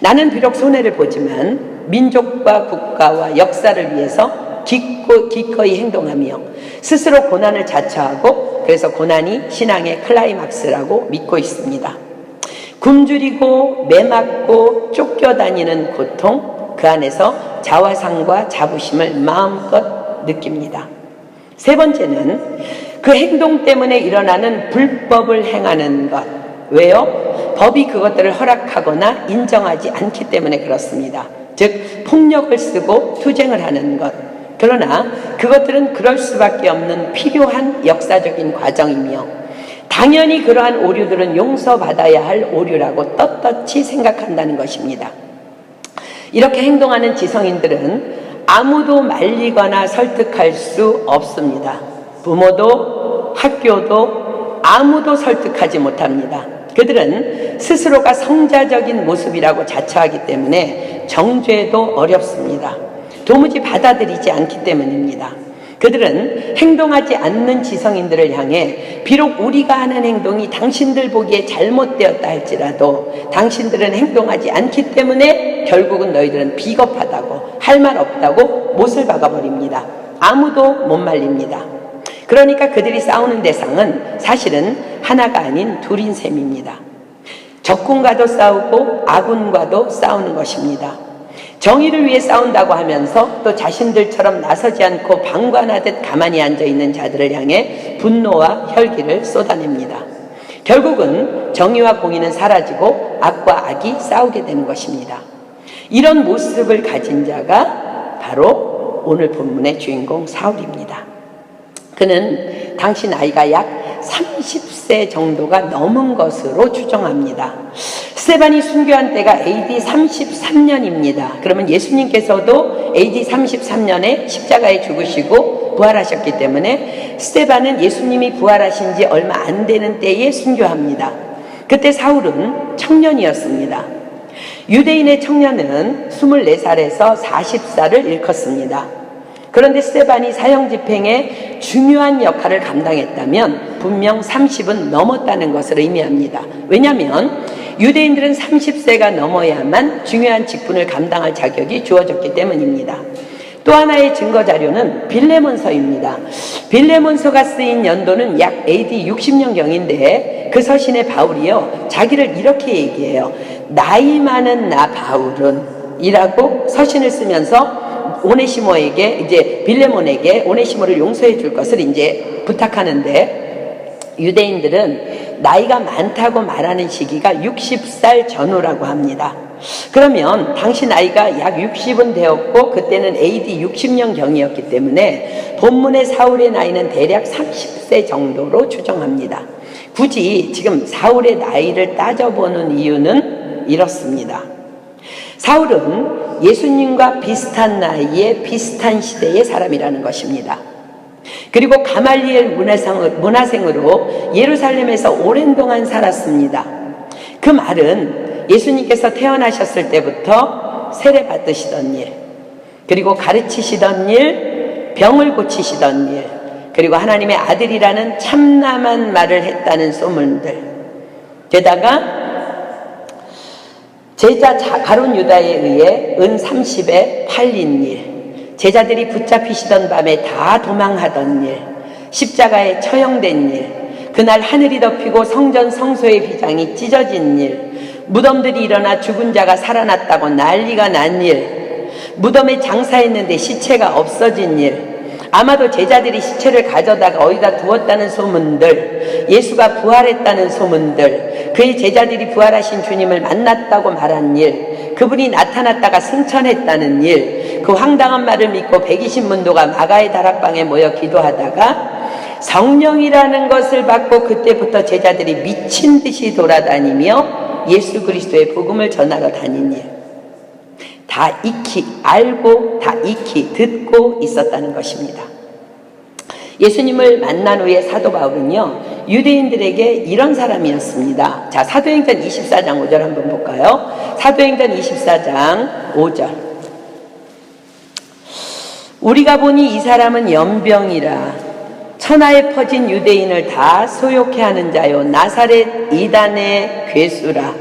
나는 비록 손해를 보지만 민족과 국가와 역사를 위해서 기꺼이 행동하며 스스로 고난을 자처하고 그래서 고난이 신앙의 클라이막스라고 믿고 있습니다. 굶주리고 매맞고 쫓겨다니는 고통, 그 안에서 자화상과 자부심을 마음껏 느낍니다. 세 번째는 그 행동 때문에 일어나는 불법을 행하는 것. 왜요? 법이 그것들을 허락하거나 인정하지 않기 때문에 그렇습니다. 즉 폭력을 쓰고 투쟁을 하는 것. 그러나 그것들은 그럴 수밖에 없는 필요한 역사적인 과정이며 당연히 그러한 오류들은 용서받아야 할 오류라고 떳떳이 생각한다는 것입니다. 이렇게 행동하는 지성인들은 아무도 말리거나 설득할 수 없습니다. 부모도 학교도 아무도 설득하지 못합니다. 그들은 스스로가 성자적인 모습이라고 자처하기 때문에 정죄도 어렵습니다. 도무지 받아들이지 않기 때문입니다. 그들은 행동하지 않는 지성인들을 향해 비록 우리가 하는 행동이 당신들 보기에 잘못되었다 할지라도 당신들은 행동하지 않기 때문에 결국은 너희들은 비겁하다고, 할 말 없다고 못을 박아버립니다. 아무도 못 말립니다. 그러니까 그들이 싸우는 대상은 사실은 하나가 아닌 둘인 셈입니다. 적군과도 싸우고 아군과도 싸우는 것입니다. 정의를 위해 싸운다고 하면서 또 자신들처럼 나서지 않고 방관하듯 가만히 앉아있는 자들을 향해 분노와 혈기를 쏟아냅니다. 결국은 정의와 공의는 사라지고 악과 악이 싸우게 되는 것입니다. 이런 모습을 가진 자가 바로 오늘 본문의 주인공 사울입니다. 그는 당시 나이가 약 30세 정도가 넘은 것으로 추정합니다. 스데반이 순교한 때가 AD 33년입니다. 그러면 예수님께서도 AD 33년에 십자가에 죽으시고 부활하셨기 때문에 스데반은 예수님이 부활하신 지 얼마 안 되는 때에 순교합니다. 그때 사울은 청년이었습니다. 유대인의 청년은 24살에서 40살을 일컫습니다. 그런데 스데반이 사형집행에 중요한 역할을 감당했다면 분명 30은 넘었다는 것을 의미합니다. 왜냐하면 유대인들은 30세가 넘어야만 중요한 직분을 감당할 자격이 주어졌기 때문입니다. 또 하나의 증거 자료는 빌레몬서입니다. 빌레몬서가 쓰인 연도는 약 AD 60년경인데 그 서신의 바울이요, 자기를 이렇게 얘기해요. 나이 많은 나 바울은 이라고 서신을 쓰면서 오네시모에게, 이제 빌레몬에게 오네시모를 용서해 줄 것을 이제 부탁하는데, 유대인들은 나이가 많다고 말하는 시기가 60살 전후라고 합니다. 그러면 당시 나이가 약 60은 되었고 그때는 AD 60년경이었기 때문에 본문의 사울의 나이는 대략 30세 정도로 추정합니다. 굳이 지금 사울의 나이를 따져보는 이유는 이렇습니다. 사울은 예수님과 비슷한 나이에 비슷한 시대의 사람이라는 것입니다. 그리고 가말리엘 문화생으로 예루살렘에서 오랜 동안 살았습니다. 그 말은 예수님께서 태어나셨을 때부터 세례 받으시던 일, 그리고 가르치시던 일, 병을 고치시던 일, 그리고 하나님의 아들이라는 참남한 말을 했다는 소문들, 게다가 제자 가룟 유다에 의해 은 30에 팔린 일, 제자들이 붙잡히시던 밤에 다 도망하던 일, 십자가에 처형된 일, 그날 하늘이 덮이고 성전 성소의 휘장이 찢어진 일, 무덤들이 일어나 죽은 자가 살아났다고 난리가 난 일, 무덤에 장사했는데 시체가 없어진 일, 아마도 제자들이 시체를 가져다가 어디다 두었다는 소문들, 예수가 부활했다는 소문들, 그의 제자들이 부활하신 주님을 만났다고 말한 일, 그분이 나타났다가 승천했다는 일, 그 황당한 말을 믿고 120문도가 마가의 다락방에 모여 기도하다가 성령이라는 것을 받고 그때부터 제자들이 미친 듯이 돌아다니며 예수 그리스도의 복음을 전하러 다닌 일, 다 익히 알고 다 익히 듣고 있었다는 것입니다. 예수님을 만난 후에 사도 바울은요, 유대인들에게 이런 사람이었습니다. 자, 사도행전 24장 5절 한번 볼까요? 사도행전 24장 5절. 우리가 보니 이 사람은 연병이라 천하에 퍼진 유대인을 다 소욕해 하는 자요 나사렛 이단의 괴수라.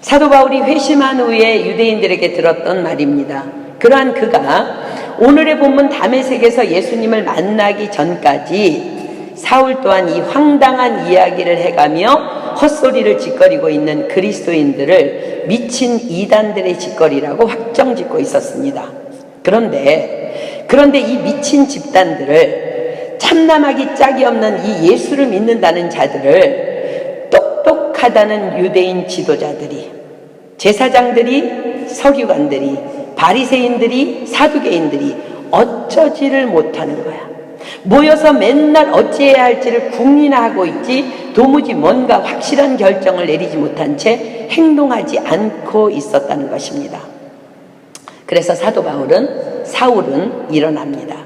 사도 바울이 회심한 후에 유대인들에게 들었던 말입니다. 그러한 그가 오늘의 본문 다메섹에서 예수님을 만나기 전까지 사울 또한 이 황당한 이야기를 해가며 헛소리를 짓거리고 있는 그리스도인들을 미친 이단들의 짓거리라고 확정짓고 있었습니다. 그런데 이 미친 집단들을, 참남하기 짝이 없는 이 예수를 믿는다는 자들을 똑똑하다는 유대인 지도자들이, 제사장들이, 서기관들이, 바리새인들이, 사두개인들이 어쩌지를 못하는 거야. 모여서 맨날 어찌해야 할지를 궁리나하고 있지 도무지 뭔가 확실한 결정을 내리지 못한 채 행동하지 않고 있었다는 것입니다. 그래서 사울은 일어납니다.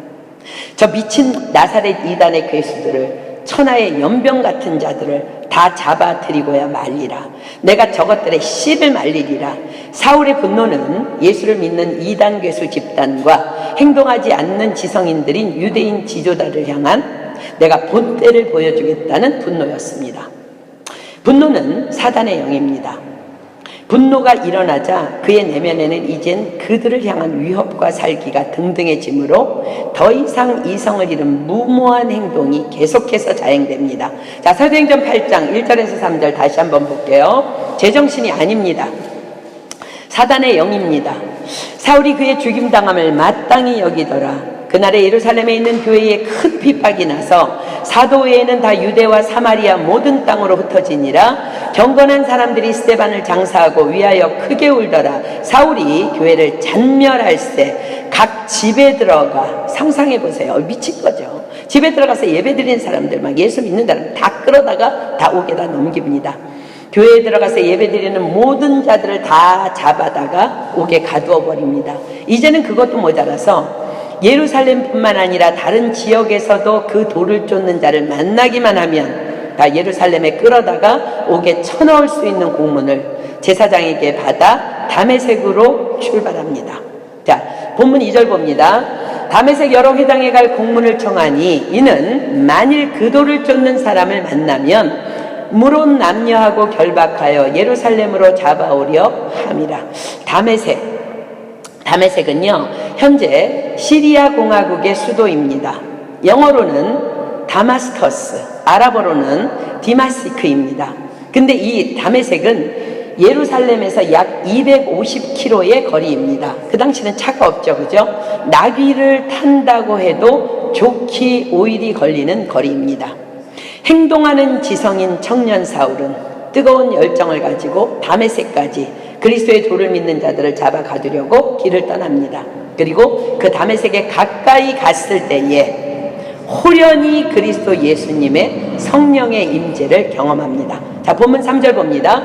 저 미친 나사렛 이단의 괴수들을, 천하의 연병 같은 자들을 다 잡아들이고야 말리라. 내가 저것들의 씨를 말리리라. 사울의 분노는 예수를 믿는 이단 괴수 집단과 행동하지 않는 지성인들인 유대인 지도자를 향한 내가 본때를 보여주겠다는 분노였습니다. 분노는 사단의 영입니다. 분노가 일어나자 그의 내면에는 이젠 그들을 향한 위협과 살기가 등등해지므로 더 이상 이성을 잃은 무모한 행동이 계속해서 자행됩니다. 자, 사도행전 8장 1절에서 3절 다시 한번 볼게요. 제정신이 아닙니다. 사단의 영입니다. 사울이 그의 죽임당함을 마땅히 여기더라. 그날에 예루살렘에 있는 교회에 큰 핍박이 나서 사도 외에는 다 유대와 사마리아 모든 땅으로 흩어지니라. 경건한 사람들이 스데반을 장사하고 위하여 크게 울더라. 사울이 교회를 잔멸할세 각 집에 들어가, 상상해 보세요. 미친 거죠. 집에 들어가서 예배 드리는 사람들, 막 예수 믿는 사람 다 끌어다가 다 옥에다 넘깁니다. 교회에 들어가서 예배 드리는 모든 자들을 다 잡아다가 옥에 가두어 버립니다. 이제는 그것도 모자라서 예루살렘뿐만 아니라 다른 지역에서도 그 돌을 쫓는 자를 만나기만 하면 다 예루살렘에 끌어다가 옥에 쳐넣을 수 있는 공문을 제사장에게 받아 다메섹으로 출발합니다. 자, 본문 2절 봅니다. 다메섹 여러 회당에 갈 공문을 청하니 이는 만일 그 돌을 쫓는 사람을 만나면 물온 남녀하고 결박하여 예루살렘으로 잡아오려 함이라. 다메섹은요 현재 시리아 공화국의 수도입니다. 영어로는 다마스커스, 아랍어로는 디마시크입니다. 근데 이 다메섹은 예루살렘에서 약 250km의 거리입니다. 그 당시는 차가 없죠, 그죠? 나귀를 탄다고 해도 좋기 5일이 걸리는 거리입니다. 행동하는 지성인 청년 사울은 뜨거운 열정을 가지고 다메섹까지 그리스도의 도를 믿는 자들을 잡아 가두려고 길을 떠납니다. 그리고 그 다메섹에 가까이 갔을 때에 호련히 그리스도 예수님의 성령의 임재를 경험합니다. 자, 본문 3절 봅니다.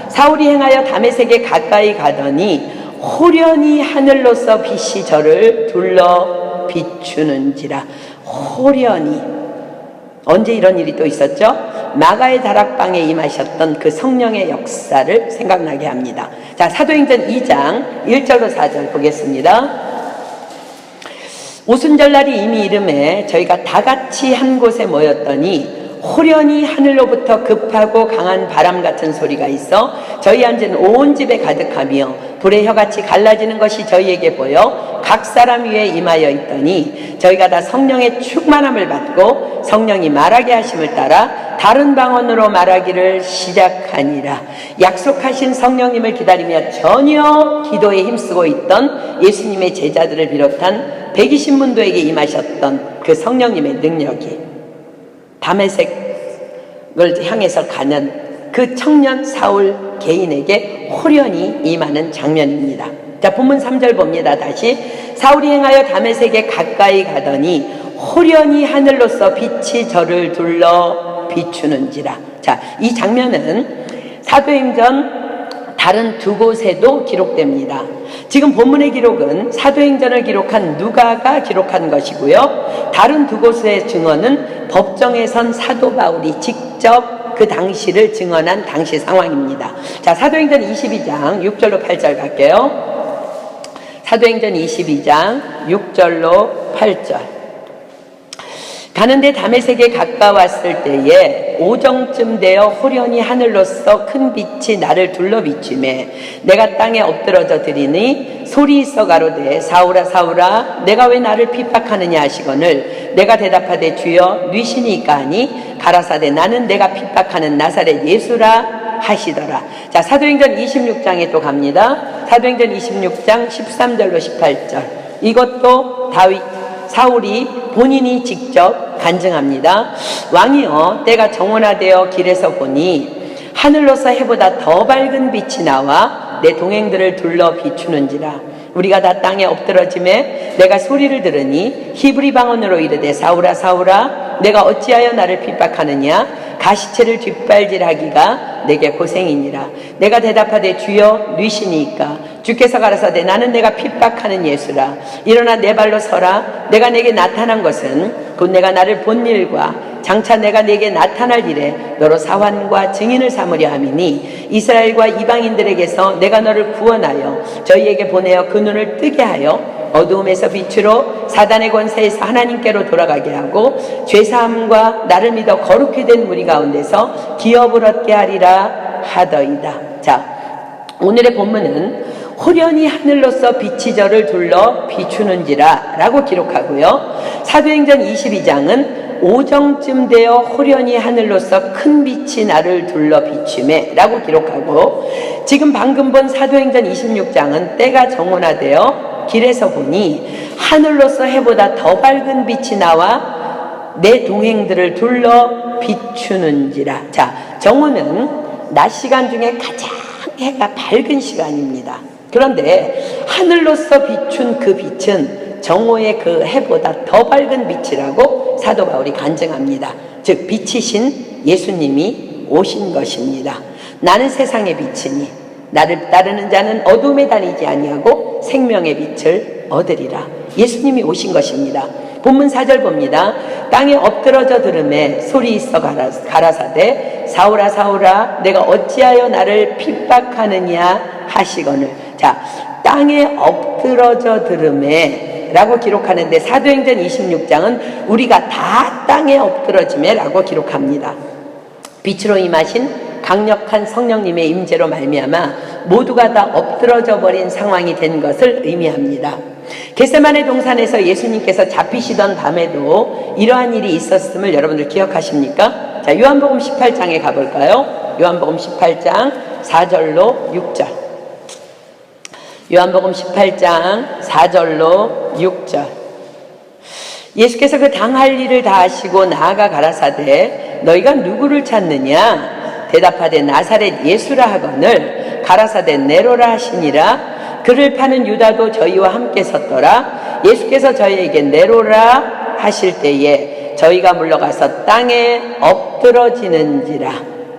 사울이 행하여 다메섹에 가까이 가더니 호련히 하늘로서 빛이 저를 둘러 비추는지라. 호련히. 언제 이런 일이 또 있었죠? 마가의 다락방에 임하셨던 그 성령의 역사를 생각나게 합니다. 자, 사도행전 2장 1절로 4절 보겠습니다. 오순절날이 이미 이름에 저희가 다 같이 한 곳에 모였더니 호련히 하늘로부터 급하고 강한 바람 같은 소리가 있어 저희 앉은 온 집에 가득하며 불의 혀같이 갈라지는 것이 저희에게 보여 각 사람 위에 임하여 있더니 저희가 다 성령의 충만함을 받고 성령이 말하게 하심을 따라 다른 방언으로 말하기를 시작하니라. 약속하신 성령님을 기다리며 전혀 기도에 힘쓰고 있던 예수님의 제자들을 비롯한 120문도에게 임하셨던 그 성령님의 능력이 다메섹을 향해서 가는 그 청년 사울 개인에게 호련히 임하는 장면입니다. 자, 본문 3절 봅니다. 다시. 사울이 행하여 다메섹에 가까이 가더니 호련히 하늘로서 빛이 저를 둘러 비추는지라. 자, 이 장면은 사도행전 다른 두 곳에도 기록됩니다. 지금 본문의 기록은 사도행전을 기록한 누가가 기록한 것이고요. 다른 두 곳의 증언은 법정에 선 사도 바울이 직접 그 당시를 증언한 당시 상황입니다. 자, 사도행전 22장 6절로 8절 갈게요. 사도행전 22장 6절로 8절. 가는데 다메섹에 가까웠을 때에 오정쯤 되어 호련히 하늘로서 큰 빛이 나를 둘러 비추매 내가 땅에 엎드러져 드리니 소리 있어 가로되 사울아 사울아 내가 왜 나를 핍박하느냐 하시거늘 내가 대답하되 주여 뉘시니까 하니 가라사대 나는 내가 핍박하는 나사렛 예수라 하시더라. 자, 사도행전 26장에 또 갑니다. 사도행전 26장 13절로 18절. 이것도 사울이 본인이 직접 간증합니다. 왕이여 때가 정원화되어 길에서 보니 하늘로서 해보다 더 밝은 빛이 나와 내 동행들을 둘러 비추는지라. 우리가 다 땅에 엎드러짐에 내가 소리를 들으니 히브리 방언으로 이르되 사울아 사울아 내가 어찌하여 나를 핍박하느냐 가시체를 뒷발질하기가 내게 고생이니라. 내가 대답하되 주여 뉘시니까 주께서 가라사대 나는 내가 핍박하는 예수라. 일어나 내 발로 서라. 내가 내게 나타난 것은 곧 내가 나를 본 일과 장차 내가 내게 나타날 일에 너로 사환과 증인을 삼으려 함이니 이스라엘과 이방인들에게서 내가 너를 구원하여 저희에게 보내어 그 눈을 뜨게 하여 어두움에서 빛으로 사단의 권세에서 하나님께로 돌아가게 하고 죄사함과 나를 믿어 거룩히 된 무리 가운데서 기업을 얻게 하리라 하더이다. 자, 오늘의 본문은 호련히 하늘로서 빛이 저를 둘러 비추는지라 라고 기록하고요. 사도행전 22장은 오정쯤 되어 호련히 하늘로서 큰 빛이 나를 둘러 비추매 라고 기록하고, 지금 방금 본 사도행전 26장은 때가 정원화되어 길에서 보니 하늘로서 해보다 더 밝은 빛이 나와 내 동행들을 둘러 비추는지라. 자, 정오는 낮 시간 중에 가장 해가 밝은 시간입니다. 그런데 하늘로서 비춘 그 빛은 정오의 그 해보다 더 밝은 빛이라고 사도 바울이 간증합니다. 즉 빛이신 예수님이 오신 것입니다. 나는 세상의 빛이니 나를 따르는 자는 어둠에 다니지 아니하고 생명의 빛을 얻으리라. 예수님이 오신 것입니다. 본문 4절 봅니다. 땅에 엎드러져 들음에 소리 있어 가라사대 사울아 사울아 내가 어찌하여 나를 핍박하느냐 하시거늘. 자, 땅에 엎드러져 들음에 라고 기록하는데 사도행전 26장은 우리가 다 땅에 엎드러짐에 라고 기록합니다. 빛으로 임하신 강력한 성령님의 임재로 말미암아 모두가 다 엎드러져 버린 상황이 된 것을 의미합니다. 겟세마네 동산에서 예수님께서 잡히시던 밤에도 이러한 일이 있었음을 여러분들 기억하십니까? 자, 요한복음 18장에 가볼까요? 요한복음 18장 4절로 6절. 요한복음 18장 4절로 6절. 예수께서 그 당할 일을 다 하시고 나아가 가라사대 너희가 누구를 찾느냐? 대답하되 나사렛 예수라 하거늘 가라사대 네로라 하시니라. 그를 파는 유다도 저희와 함께 섰더라. 예수께서 저희에게 네로라 하실 때에 저희가 물러가서 땅에 엎드러지는지라.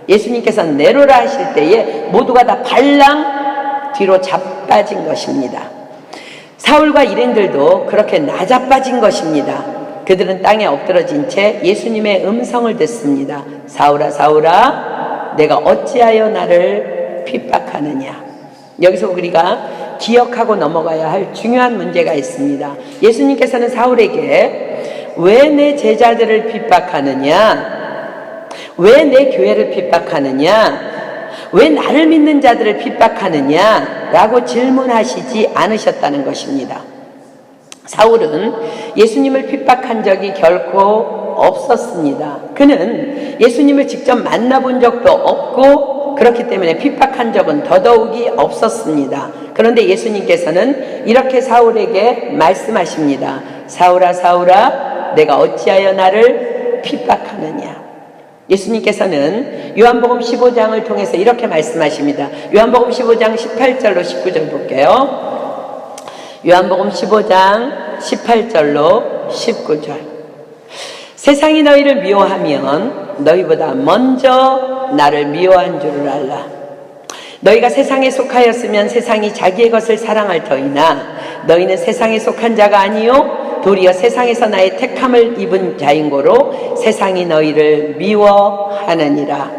예수님께서 네로라 하실 때에 모두가 다 발랑 뒤로 자빠진 것입니다. 사울과 일행들도 그렇게 나자빠진 것입니다. 그들은 땅에 엎드러진 채 예수님의 음성을 듣습니다. 사울아 사울아 내가 어찌하여 나를 핍박하느냐. 여기서 우리가 기억하고 넘어가야 할 중요한 문제가 있습니다. 예수님께서는 사울에게 왜 내 제자들을 핍박하느냐? 왜 내 교회를 핍박하느냐? 왜 나를 믿는 자들을 핍박하느냐? 라고 질문하시지 않으셨다는 것입니다. 사울은 예수님을 핍박한 적이 결코 없었습니다. 그는 예수님을 직접 만나본 적도 없고 그렇기 때문에 핍박한 적은 더더욱이 없었습니다. 그런데 예수님께서는 이렇게 사울에게 말씀하십니다. 사울아 사울아 내가 어찌하여 나를 핍박하느냐. 예수님께서는 요한복음 15장을 통해서 이렇게 말씀하십니다. 요한복음 15장 18절로 19절 볼게요. 요한복음 15장 18절로 19절. 세상이 너희를 미워하면 너희보다 먼저 나를 미워한 줄을 알라. 너희가 세상에 속하였으면 세상이 자기의 것을 사랑할 터이나 너희는 세상에 속한 자가 아니요 도리어 세상에서 나의 택함을 입은 자인고로 세상이 너희를 미워하느니라.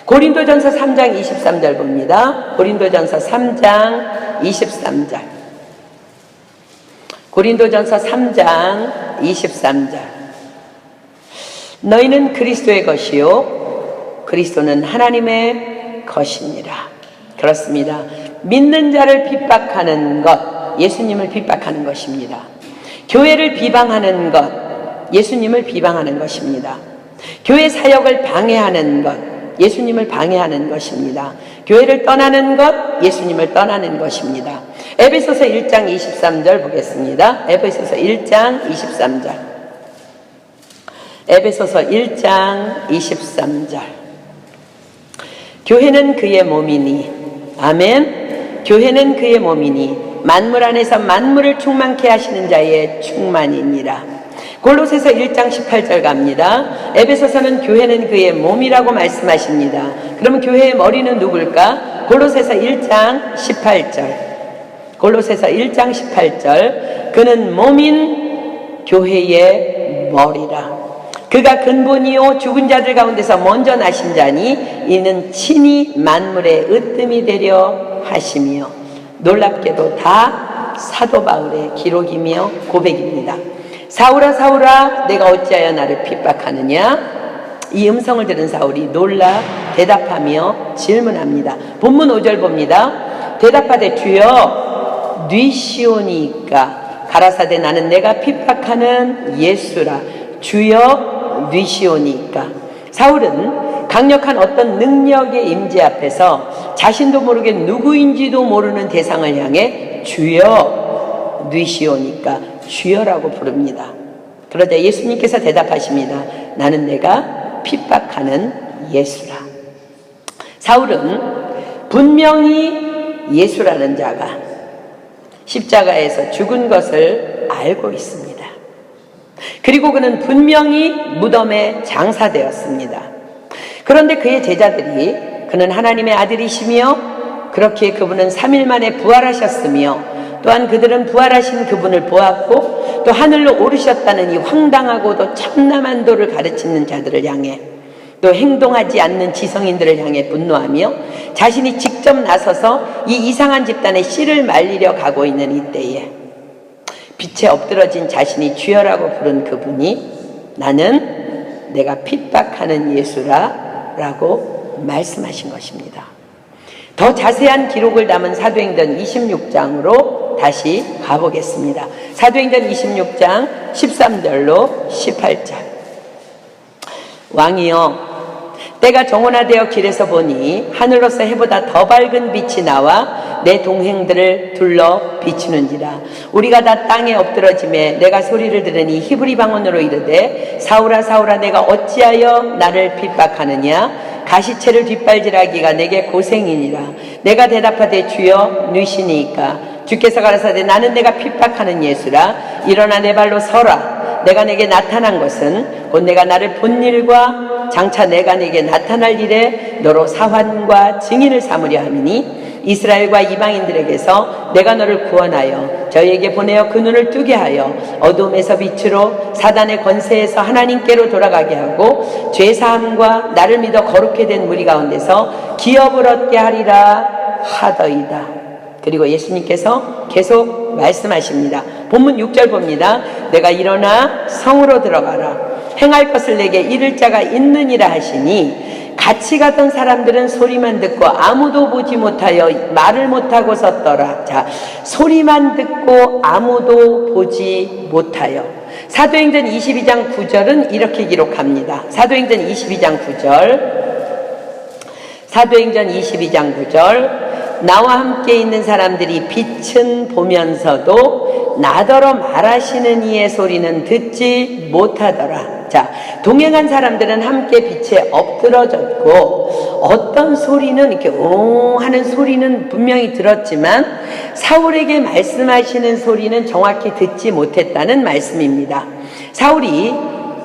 고린도전서 3장 23절 봅니다. 고린도전서 3장 23절. 고린도전서 3장 23절. 너희는 그리스도의 것이요 그리스도는 하나님의 것이니라. 그렇습니다. 믿는 자를 핍박하는 것, 예수님을 핍박하는 것입니다. 교회를 비방하는 것, 예수님을 비방하는 것입니다. 교회 사역을 방해하는 것, 예수님을 방해하는 것입니다. 교회를 떠나는 것, 예수님을 떠나는 것입니다. 에베소서 1장 23절 보겠습니다. 에베소서 1장 23절. 에베소서 1장 23절. 교회는 그의 몸이니, 아멘. 교회는 그의 몸이니 만물 안에서 만물을 충만케 하시는 자의 충만이니라. 골로새서 1장 18절 갑니다. 에베소서는 교회는 그의 몸이라고 말씀하십니다. 그러면 교회의 머리는 누굴까? 골로새서 1장 18절. 골로새서 1장 18절. 그는 몸인 교회의 머리라. 그가 근본이요 죽은 자들 가운데서 먼저 나신 자니 이는 친히 만물의 으뜸이 되려 하시며. 놀랍게도 다 사도 바울의 기록이며 고백입니다. 사울아 사울아 내가 어찌하여 나를 핍박하느냐. 이 음성을 들은 사울이 놀라 대답하며 질문합니다. 본문 5절 봅니다. 대답하되 주여 뉘시오니까 가라사대 나는 내가 핍박하는 예수라. 주여 뉘시오니까. 사울은 강력한 어떤 능력의 임재 앞에서 자신도 모르게 누구인지도 모르는 대상을 향해 주여 뉘시오니까 주여라고 부릅니다. 그러자 예수님께서 대답하십니다. 나는 내가 핍박하는 예수라. 사울은 분명히 예수라는 자가 십자가에서 죽은 것을 알고 있습니다. 그리고 그는 분명히 무덤에 장사되었습니다. 그런데 그의 제자들이 그는 하나님의 아들이시며 그렇게 그분은 3일 만에 부활하셨으며 또한 그들은 부활하신 그분을 보았고 또 하늘로 오르셨다는 이 황당하고도 참남한 도를 가르치는 자들을 향해 또 행동하지 않는 지성인들을 향해 분노하며 자신이 직접 나서서 이 이상한 집단의 씨를 말리려 가고 있는 이때에 빛에 엎드러진 자신이 주여라고 부른 그분이 나는 내가 핍박하는 예수라 라고 말씀하신 것입니다. 더 자세한 기록을 담은 사도행전 26장으로 다시 가보겠습니다. 사도행전 26장 13절로 18절. 왕이여 때가 정원화되어 길에서 보니 하늘로서 해보다 더 밝은 빛이 나와 내 동행들을 둘러 비추는지라. 우리가 다 땅에 엎드러짐에 내가 소리를 들으니 히브리 방언으로 이르되 사울아 사울아 내가 어찌하여 나를 핍박하느냐. 가시채를 뒷발질하기가 내게 고생이니라. 내가 대답하되 주여 누시니이까. 주께서 가라사대 나는 내가 핍박하는 예수라. 일어나 내 발로 서라. 내가 내게 나타난 것은 곧 내가 나를 본 일과 장차 내가 내게 나타날 일에 너로 사환과 증인을 삼으려 함이니 이스라엘과 이방인들에게서 내가 너를 구원하여 저희에게 보내어 그 눈을 뜨게 하여 어둠에서 빛으로 사단의 권세에서 하나님께로 돌아가게 하고 죄사함과 나를 믿어 거룩히 된 무리 가운데서 기업을 얻게 하리라 하더이다. 그리고 예수님께서 계속 말씀하십니다. 본문 6절 봅니다. 내가 일어나 성으로 들어가라. 행할 것을 내게 이를 자가 있느니라 하시니 같이 가던 사람들은 소리만 듣고 아무도 보지 못하여 말을 못하고 섰더라. 자, 소리만 듣고 아무도 보지 못하여. 사도행전 22장 9절은 이렇게 기록합니다. 사도행전 22장 9절. 사도행전 22장 9절. 나와 함께 있는 사람들이 빛은 보면서도 나더러 말하시는 이의 소리는 듣지 못하더라. 자, 동행한 사람들은 함께 빛에 엎드러졌고 어떤 소리는 이렇게 하는 소리는 분명히 들었지만 사울에게 말씀하시는 소리는 정확히 듣지 못했다는 말씀입니다. 사울이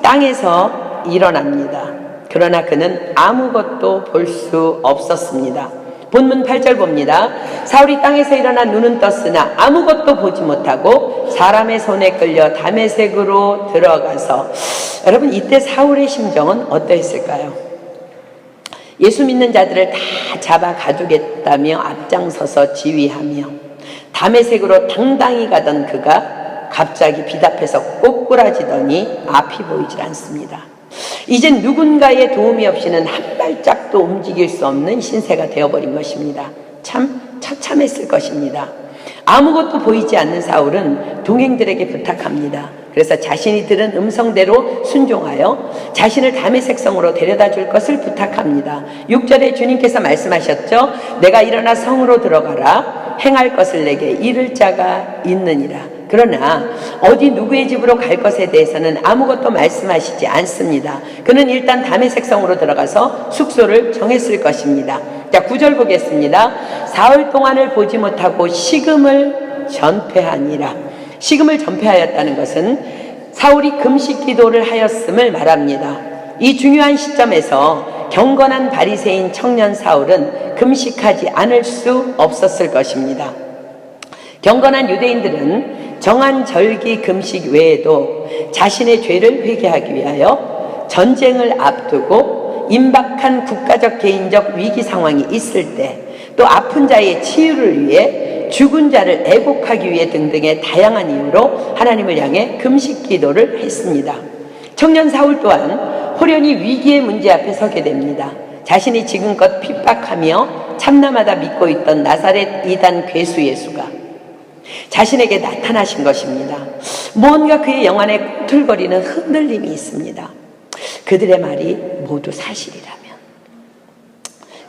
땅에서 일어납니다. 그러나 그는 아무것도 볼 수 없었습니다. 본문 8절 봅니다. 사울이 땅에서 일어나 눈은 떴으나 아무것도 보지 못하고 사람의 손에 끌려 다메섹으로 들어가서. 여러분, 이때 사울의 심정은 어떠했을까요? 예수 믿는 자들을 다 잡아 가두겠다며 앞장서서 지휘하며 다메섹으로 당당히 가던 그가 갑자기 빛 앞에서 꼬꾸라지더니 앞이 보이질 않습니다. 이젠 누군가의 도움이 없이는 한 발짝도 움직일 수 없는 신세가 되어버린 것입니다. 참 처참했을 것입니다. 아무것도 보이지 않는 사울은 동행들에게 부탁합니다. 그래서 자신이 들은 음성대로 순종하여 자신을 다메섹 성으로 데려다 줄 것을 부탁합니다. 6절에 주님께서 말씀하셨죠. 내가 일어나 성으로 들어가라. 행할 것을 내게 이를 자가 있느니라. 그러나 어디 누구의 집으로 갈 것에 대해서는 아무것도 말씀하시지 않습니다. 그는 일단 다메섹 성으로 들어가서 숙소를 정했을 것입니다. 자, 9절 보겠습니다. 사흘 동안을 보지 못하고 식음을 전폐하니라. 식음을 전폐하였다는 것은 사울이 금식 기도를 하였음을 말합니다. 이 중요한 시점에서 경건한 바리새인 청년 사울은 금식하지 않을 수 없었을 것입니다. 경건한 유대인들은 정한 절기 금식 외에도 자신의 죄를 회개하기 위하여 전쟁을 앞두고 임박한 국가적 개인적 위기 상황이 있을 때, 또 아픈 자의 치유를 위해 죽은 자를 애곡하기 위해 등등의 다양한 이유로 하나님을 향해 금식 기도를 했습니다. 청년 사울 또한 호련히 위기의 문제 앞에 서게 됩니다. 자신이 지금껏 핍박하며 참남하다 믿고 있던 나사렛 이단 괴수 예수가 자신에게 나타나신 것입니다. 뭔가 그의 영안에 꿈틀거리는 흔들림이 있습니다. 그들의 말이 모두 사실이라면.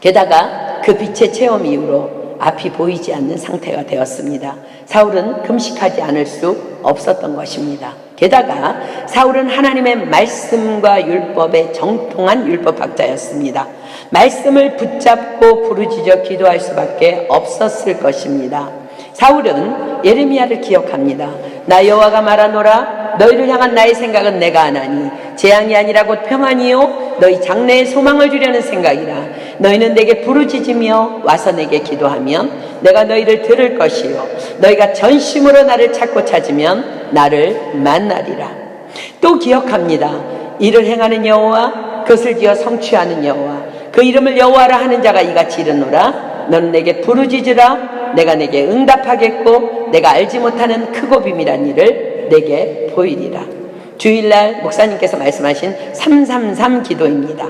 게다가 그 빛의 체험 이후로 앞이 보이지 않는 상태가 되었습니다. 사울은 금식하지 않을 수 없었던 것입니다. 게다가 사울은 하나님의 말씀과 율법에 정통한 율법학자였습니다. 말씀을 붙잡고 부르짖어 기도할 수밖에 없었을 것입니다. 사울은 예레미야를 기억합니다. 나 여호와가 말하노라. 너희를 향한 나의 생각은 내가 아나니 재앙이 아니라 곧 평안이요 너희 장래에 소망을 주려는 생각이라. 너희는 내게 부르짖으며 와서 내게 기도하면 내가 너희를 들을 것이요 너희가 전심으로 나를 찾고 찾으면 나를 만나리라. 또 기억합니다. 이를 행하는 여호와 그것을 지어 성취하는 여호와 그 이름을 여호와라 하는 자가 이같이 이르노라. 너는 내게 부르짖으라. 내가 내게 응답하겠고 내가 알지 못하는 크고 비밀한 일을 내게 보이리라. 주일날 목사님께서 말씀하신 333 기도입니다.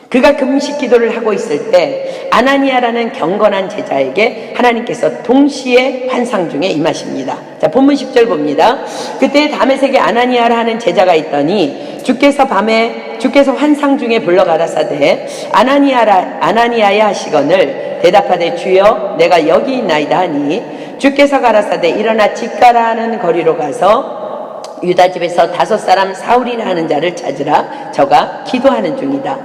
그가 금식 기도를 하고 있을 때 아나니아라는 경건한 제자에게 하나님께서 동시에 환상 중에 임하십니다. 자, 본문 10절 봅니다. 그때 다메섹에 아나니아라 하는 제자가 있더니 주께서 환상 중에 불러 가라사대 아나니아야 하시거늘 대답하되 주여 내가 여기 있나이다 하니 주께서 가라사대 일어나 집가라는 거리로 가서 유다 집에서 5사람 사울이라 하는 자를 찾으라. 저가 기도하는 중이다.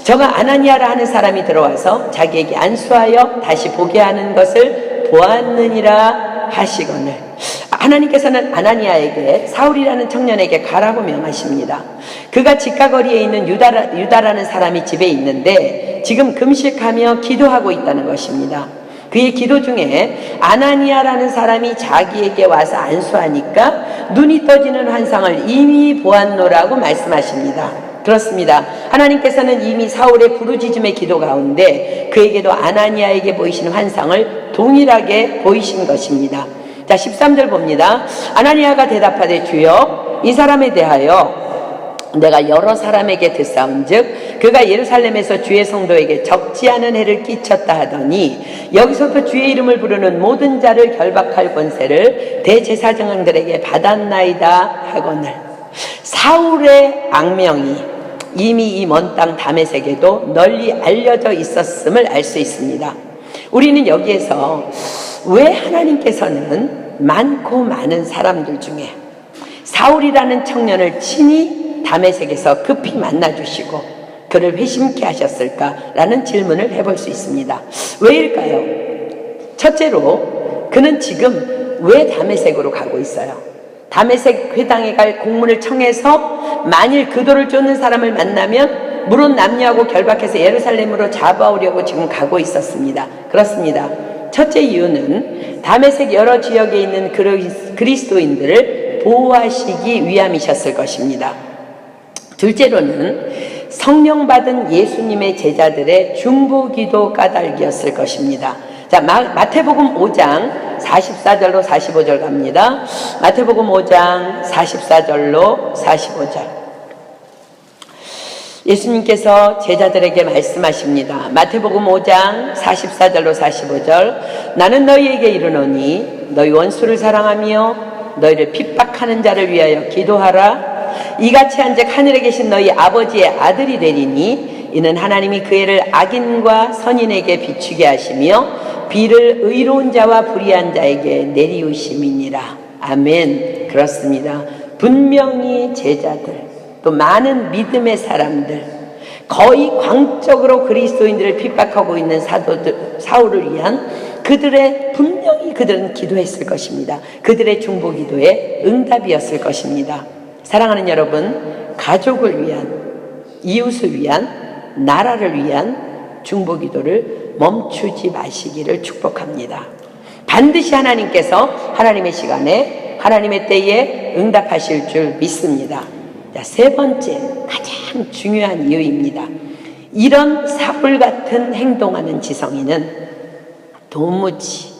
저가 아나니아라 하는 사람이 들어와서 자기에게 안수하여 다시 보게 하는 것을 보았느니라 하시거늘. 하나님께서는 아나니아에게 사울이라는 청년에게 가라고 명하십니다. 그가 직가거리에 있는 유다라는 사람이 집에 있는데 지금 금식하며 기도하고 있다는 것입니다. 그의 기도 중에 아나니아라는 사람이 자기에게 와서 안수하니까 눈이 떠지는 환상을 이미 보았노라고 말씀하십니다. 그렇습니다. 하나님께서는 이미 사울의 부르짖음의 기도 가운데 그에게도 아나니아에게 보이시는 환상을 동일하게 보이신 것입니다. 자, 13절 봅니다. 아나니아가 대답하되 주여 이 사람에 대하여 내가 여러 사람에게 듣사온즉 그가 예루살렘에서 주의 성도에게 적지 않은 해를 끼쳤다 하더니 여기서도 주의 이름을 부르는 모든 자를 결박할 권세를 대제사장들에게 받았나이다 하거늘. 사울의 악명이 이미 이 먼 땅 다메섹에도 널리 알려져 있었음을 알 수 있습니다. 우리는 여기에서 왜 하나님께서는 많고 많은 사람들 중에 사울이라는 청년을 친히 다메섹에서 급히 만나주시고 그를 회심케 하셨을까라는 질문을 해볼 수 있습니다. 왜일까요? 첫째로 그는 지금 왜 다메섹으로 가고 있어요? 다메섹 회당에 갈 공문을 청해서 만일 그도를 쫓는 사람을 만나면 물론 남녀하고 결박해서 예루살렘으로 잡아오려고 지금 가고 있었습니다. 그렇습니다. 첫째 이유는 다메섹 여러 지역에 있는 그리스도인들을 보호하시기 위함이셨을 것입니다. 둘째로는 성령 받은 예수님의 제자들의 중보기도 까닭이었을 것입니다. 자, 마태복음 5장 44절로 45절 갑니다. 마태복음 5장 44절로 45절. 예수님께서 제자들에게 말씀하십니다. 마태복음 5장 44절로 45절. 나는 너희에게 이르노니 너희 원수를 사랑하며 너희를 핍박하는 자를 위하여 기도하라. 이같이 한즉 하늘에 계신 너희 아버지의 아들이 되리니 이는 하나님이 그 해를 악인과 선인에게 비추게 하시며 비를 의로운 자와 불의한 자에게 내리우심이니라. 아멘. 그렇습니다. 분명히 제자들 또 많은 믿음의 사람들 거의 광적으로 그리스도인들을 핍박하고 있는 사울을 위한 분명히 그들은 기도했을 것입니다. 그들의 중보기도의 응답이었을 것입니다. 사랑하는 여러분, 가족을 위한, 이웃을 위한, 나라를 위한 중보기도를 멈추지 마시기를 축복합니다. 반드시 하나님께서 하나님의 시간에 하나님의 때에 응답하실 줄 믿습니다. 자, 세 번째 가장 중요한 이유입니다. 이런 사울 같은 행동하는 지성인은 도무지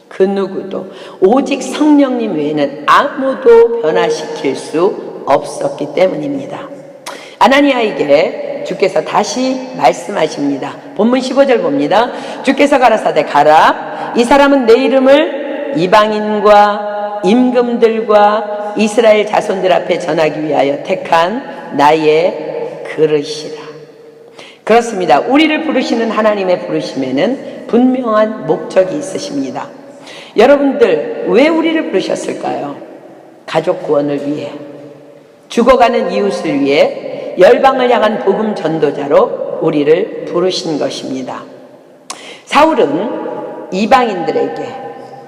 그 누구도 오직 성령님 외에는 아무도 변화시킬 수 없었기 때문입니다. 아나니아에게 주께서 다시 말씀하십니다. 본문 15절 봅니다. 주께서 가라사대 가라. 이 사람은 내 이름을 이방인과 임금들과 이스라엘 자손들 앞에 전하기 위하여 택한 나의 그릇이라. 그렇습니다. 우리를 부르시는 하나님의 부르심에는 분명한 목적이 있으십니다. 여러분들 왜 우리를 부르셨을까요? 가족 구원을 위해, 죽어가는 이웃을 위해 열방을 향한 복음 전도자로 우리를 부르신 것입니다. 사울은 이방인들에게,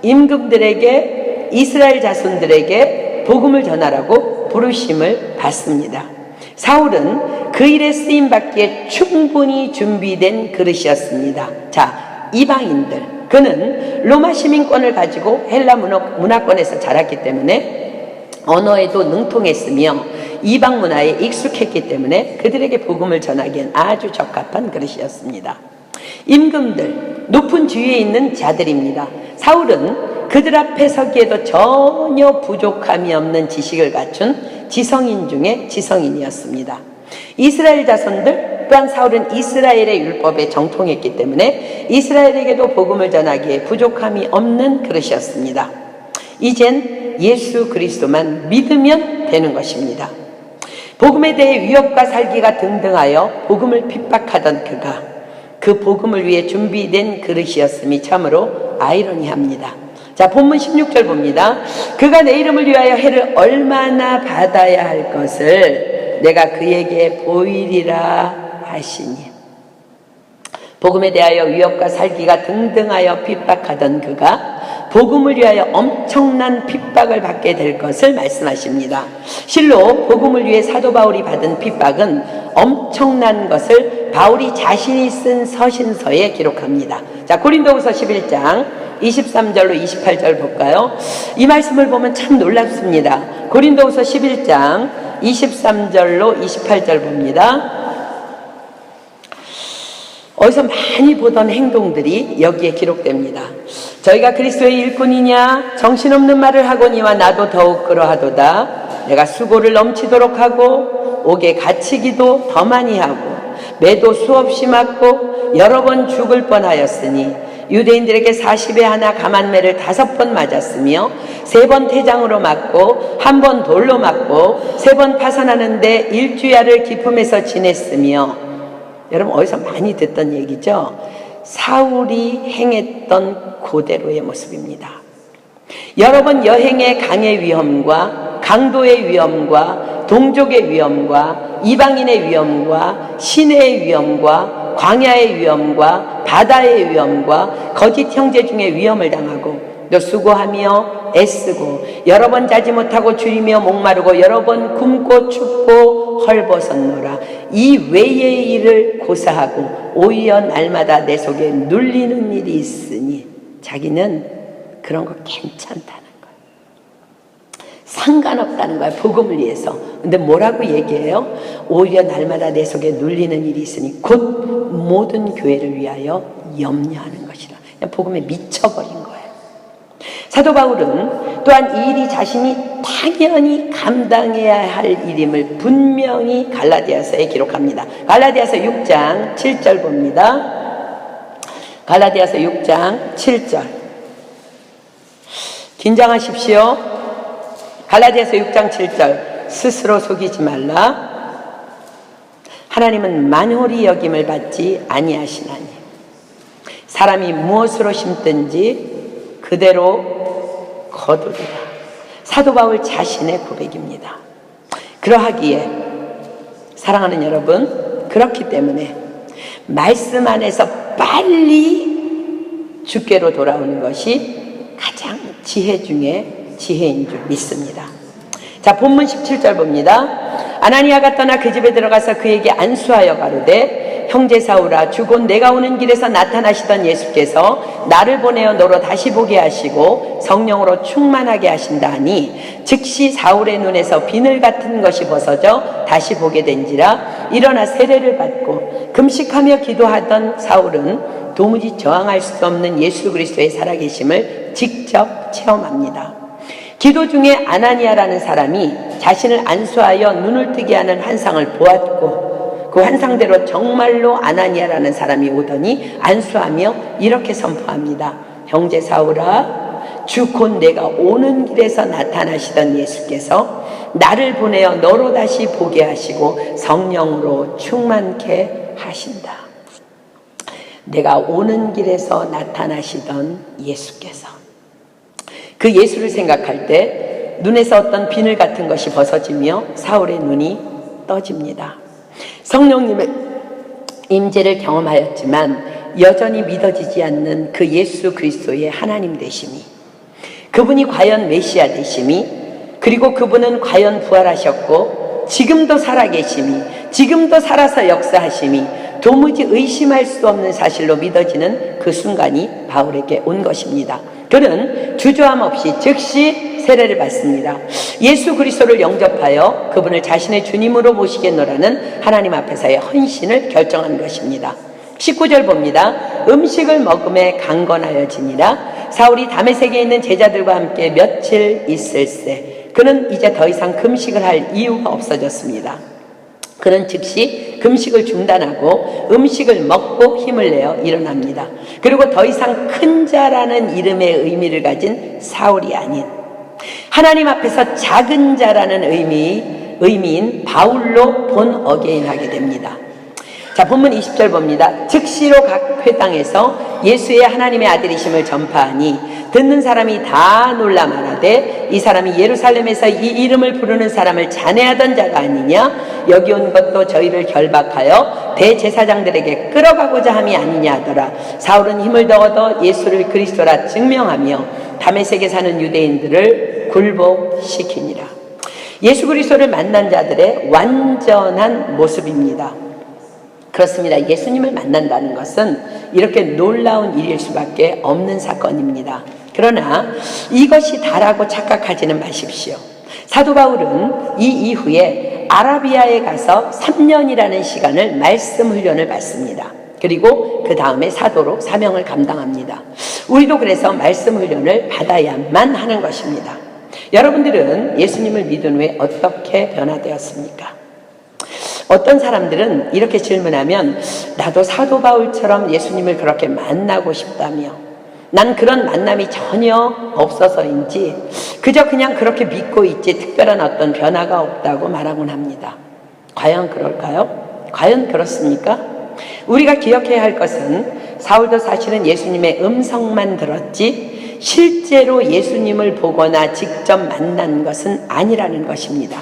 임금들에게, 이스라엘 자손들에게 복음을 전하라고 부르심을 받습니다. 사울은 그 일에 쓰임받기에 충분히 준비된 그릇이었습니다. 자, 이방인들, 그는 로마 시민권을 가지고 헬라 문화권에서 자랐기 때문에 언어에도 능통했으며 이방 문화에 익숙했기 때문에 그들에게 복음을 전하기엔 아주 적합한 그릇이었습니다. 임금들, 높은 지위에 있는 자들입니다. 사울은 그들 앞에 서기에도 전혀 부족함이 없는 지식을 갖춘 지성인 중에 지성인이었습니다. 이스라엘 자손들 또한 사울은 이스라엘의 율법에 정통했기 때문에 이스라엘에게도 복음을 전하기에 부족함이 없는 그릇이었습니다. 이젠 예수 그리스도만 믿으면 되는 것입니다. 복음에 대해 위협과 살기가 등등하여 복음을 핍박하던 그가 그 복음을 위해 준비된 그릇이었음이 참으로 아이러니합니다. 자, 본문 16절 봅니다. 그가 내 이름을 위하여 해를 얼마나 받아야 할 것을 내가 그에게 보이리라 하시니. 복음에 대하여 위협과 살기가 등등하여 핍박하던 그가 복음을 위하여 엄청난 핍박을 받게 될 것을 말씀하십니다. 실로 복음을 위해 사도 바울이 받은 핍박은 엄청난 것을 바울이 자신이 쓴 서신서에 기록합니다. 자, 고린도후서 11장 23절로 28절 볼까요? 이 말씀을 보면 참 놀랍습니다. 고린도후서 11장 23절로 28절 봅니다. 어디서 많이 보던 행동들이 여기에 기록됩니다. 저희가 그리스도의 일꾼이냐? 정신없는 말을 하거니와 나도 더욱 그러하도다. 내가 수고를 넘치도록 하고 옥에 갇히기도 더 많이 하고 매도 수없이 맞고 여러 번 죽을 뻔하였으니 유대인들에게 40에 하나 감한매를 5번 맞았으며 3번 태장으로 맞고 1번 돌로 맞고 3번 파선하는데 일주야를 기품에서 지냈으며. 여러분 어디서 많이 듣던 얘기죠? 사울이 행했던 그대로의 모습입니다. 여러 번 여행의 강의 위험과 강도의 위험과 동족의 위험과 이방인의 위험과 시내의 위험과 광야의 위험과 바다의 위험과 거짓 형제 중에 위험을 당하고 또 수고하며 애쓰고 여러 번 자지 못하고 줄이며 목마르고 여러 번 굶고 춥고 헐벗었노라. 이 외의 일을 고사하고 오히려 날마다 내 속에 눌리는 일이 있으니. 자기는 그런 거 괜찮다는 거예요. 상관없다는 거예요. 복음을 위해서. 근데 뭐라고 얘기해요? 오히려 날마다 내 속에 눌리는 일이 있으니 곧 모든 교회를 위하여 염려하는 것이라. 그냥 복음에 미쳐버린 거예요. 사도 바울은 또한 이 일이 자신이 당연히 감당해야 할 일임을 분명히 갈라디아서에 기록합니다. 갈라디아서 6장 7절 봅니다. 갈라디아서 6장 7절. 긴장하십시오. 갈라디아서 6장 7절. 스스로 속이지 말라. 하나님은 만홀히 여김을 받지 아니하시나니 사람이 무엇으로 심든지 그대로 거두리라. 사도 바울 자신의 고백입니다. 그러하기에 사랑하는 여러분, 그렇기 때문에 말씀 안에서 빨리 주께로 돌아오는 것이 가장 지혜 중에 지혜인 줄 믿습니다. 자, 본문 17절 봅니다. 아나니아가 떠나 그 집에 들어가서 그에게 안수하여 가로되 형제 사울아, 주곧 내가 오는 길에서 나타나시던 예수께서 나를 보내어 너로 다시 보게 하시고 성령으로 충만하게 하신다 하니 즉시 사울의 눈에서 비늘 같은 것이 벗어져 다시 보게 된지라. 일어나 세례를 받고 금식하며 기도하던 사울은 도무지 저항할 수 없는 예수 그리스도의 살아계심을 직접 체험합니다. 기도 중에 아나니아라는 사람이 자신을 안수하여 눈을 뜨게 하는 환상을 보았고 그 환상대로 정말로 아나니아라는 사람이 오더니 안수하며 이렇게 선포합니다. 형제 사울아, 주 곧 내가 오는 길에서 나타나시던 예수께서 나를 보내어 너로 다시 보게 하시고 성령으로 충만케 하신다. 내가 오는 길에서 나타나시던 예수께서. 그 예수를 생각할 때 눈에서 어떤 비늘 같은 것이 벗어지며 사울의 눈이 떠집니다. 성령님의 임재를 경험하였지만 여전히 믿어지지 않는 그 예수 그리스도의 하나님 되심이, 그분이 과연 메시아 되심이, 그리고 그분은 과연 부활하셨고 지금도 살아계심이, 지금도 살아서 역사하심이 도무지 의심할 수 없는 사실로 믿어지는 그 순간이 바울에게 온 것입니다. 그는 주저함 없이 즉시 세례를 받습니다. 예수 그리스도를 영접하여 그분을 자신의 주님으로 모시겠노라는 하나님 앞에서의 헌신을 결정한 것입니다. 19절 봅니다. 음식을 먹음에 강건하여지니라. 사울이 다메섹에 있는 제자들과 함께 며칠 있을새 그는 이제 더 이상 금식을 할 이유가 없어졌습니다. 그는 즉시 금식을 중단하고 음식을 먹고 힘을 내어 일어납니다. 그리고 더 이상 큰 자라는 이름의 의미를 가진 사울이 아닌 하나님 앞에서 작은 자라는 의미인 바울로 본 어게인하게 됩니다. 자, 본문 20절 봅니다. 즉시로 각 회당에서 예수의 하나님의 아들이심을 전파하니 듣는 사람이 다 놀라 말하되 이 사람이 예루살렘에서 이 이름을 부르는 사람을 잔해하던 자가 아니냐? 여기 온 것도 저희를 결박하여 대제사장들에게 끌어가고자 함이 아니냐 하더라. 사울은 힘을 더 얻어 예수를 그리스도라 증명하며 다메섹에 사는 유대인들을 굴복시키니라. 예수 그리스도를 만난 자들의 완전한 모습입니다. 그렇습니다. 예수님을 만난다는 것은 이렇게 놀라운 일일 수밖에 없는 사건입니다. 그러나 이것이 다라고 착각하지는 마십시오. 사도 바울은 이 이후에 아라비아에 가서 3년이라는 시간을 말씀 훈련을 받습니다. 그리고 그 다음에 사도로 사명을 감당합니다. 우리도 그래서 말씀 훈련을 받아야만 하는 것입니다. 여러분들은 예수님을 믿은 후에 어떻게 변화되었습니까? 어떤 사람들은 이렇게 질문하면 나도 사도 바울처럼 예수님을 그렇게 만나고 싶다며 난 그런 만남이 전혀 없어서인지 그저 그냥 그렇게 믿고 있지 특별한 어떤 변화가 없다고 말하곤 합니다. 과연 그럴까요? 과연 그렇습니까? 우리가 기억해야 할 것은 사울도 사실은 예수님의 음성만 들었지 실제로 예수님을 보거나 직접 만난 것은 아니라는 것입니다.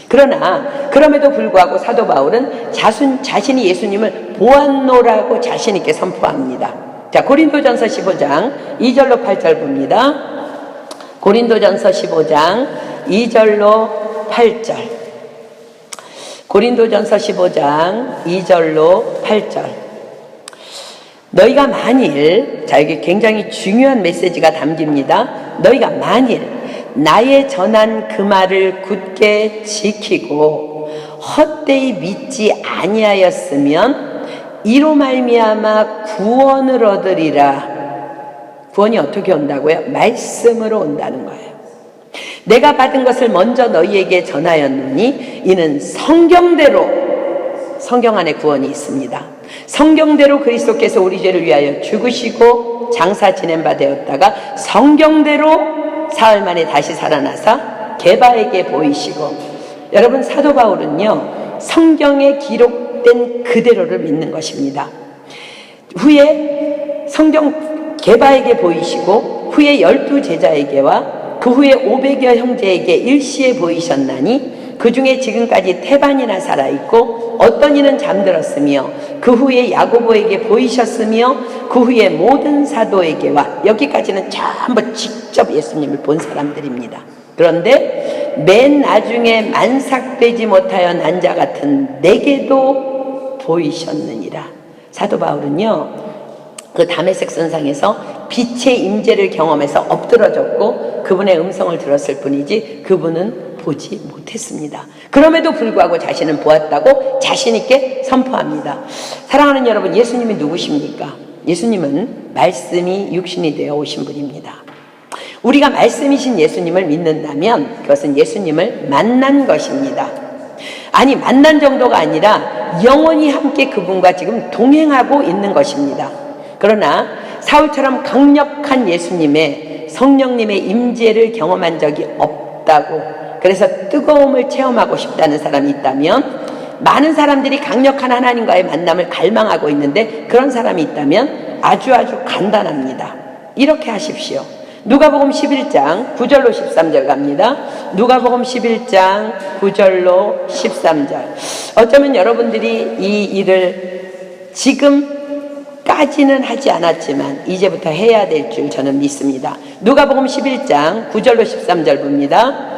그러나 그럼에도 불구하고 사도 바울은 자신이 예수님을 보았노라고 자신 있게 선포합니다. 자, 고린도전서 15장 2절로 8절 봅니다. 고린도전서 15장 2절로 8절. 고린도전서 15장 2절로 8절. 너희가 만일, 자, 여기 굉장히 중요한 메시지가 담깁니다. 너희가 만일 나의 전한 그 말을 굳게 지키고 헛되이 믿지 아니하였으면 이로 말미암아 구원을 얻으리라. 구원이 어떻게 온다고요? 말씀으로 온다는 거예요. 내가 받은 것을 먼저 너희에게 전하였노니 이는 성경대로, 성경 안에 구원이 있습니다. 성경대로 그리스도께서 우리 죄를 위하여 죽으시고 장사 지낸 바 되었다가 성경대로 사흘 만에 다시 살아나사 게바에게 보이시고. 여러분, 사도 바울은요 성경에 기록된 그대로를 믿는 것입니다. 후에 성경 게바에게 보이시고 후에 12제자에게와 그 후에 500여 형제에게 일시에 보이셨나니 그 중에 지금까지 태반이나 살아있고 어떤 이는 잠들었으며 그 후에 야고보에게 보이셨으며 그 후에 모든 사도에게와, 여기까지는 전부 직접 예수님을 본 사람들입니다. 그런데 맨 나중에 만삭되지 못하여 난 자 같은 내게도 보이셨느니라. 사도 바울은요 그 다메섹 선상에서 빛의 임재를 경험해서 엎드러졌고 그분의 음성을 들었을 뿐이지 그분은 보지 못했습니다. 그럼에도 불구하고 자신은 보았다고 자신 있게 선포합니다. 사랑하는 여러분, 예수님이 누구십니까? 예수님은 말씀이 육신이 되어 오신 분입니다. 우리가 말씀이신 예수님을 믿는다면 그것은 예수님을 만난 것입니다. 아니, 만난 정도가 아니라 영원히 함께 그분과 지금 동행하고 있는 것입니다. 그러나 사울처럼 강력한 예수님의 성령님의 임재를 경험한 적이 없다고, 그래서 뜨거움을 체험하고 싶다는 사람이 있다면, 많은 사람들이 강력한 하나님과의 만남을 갈망하고 있는데 그런 사람이 있다면 아주 간단합니다. 이렇게 하십시오. 누가복음 11장 9절로 13절 갑니다. 누가복음 11장 9절로 13절. 어쩌면 여러분들이 이 일을 지금까지는 하지 않았지만 이제부터 해야 될 줄 저는 믿습니다. 누가복음 11장 9절로 13절 봅니다.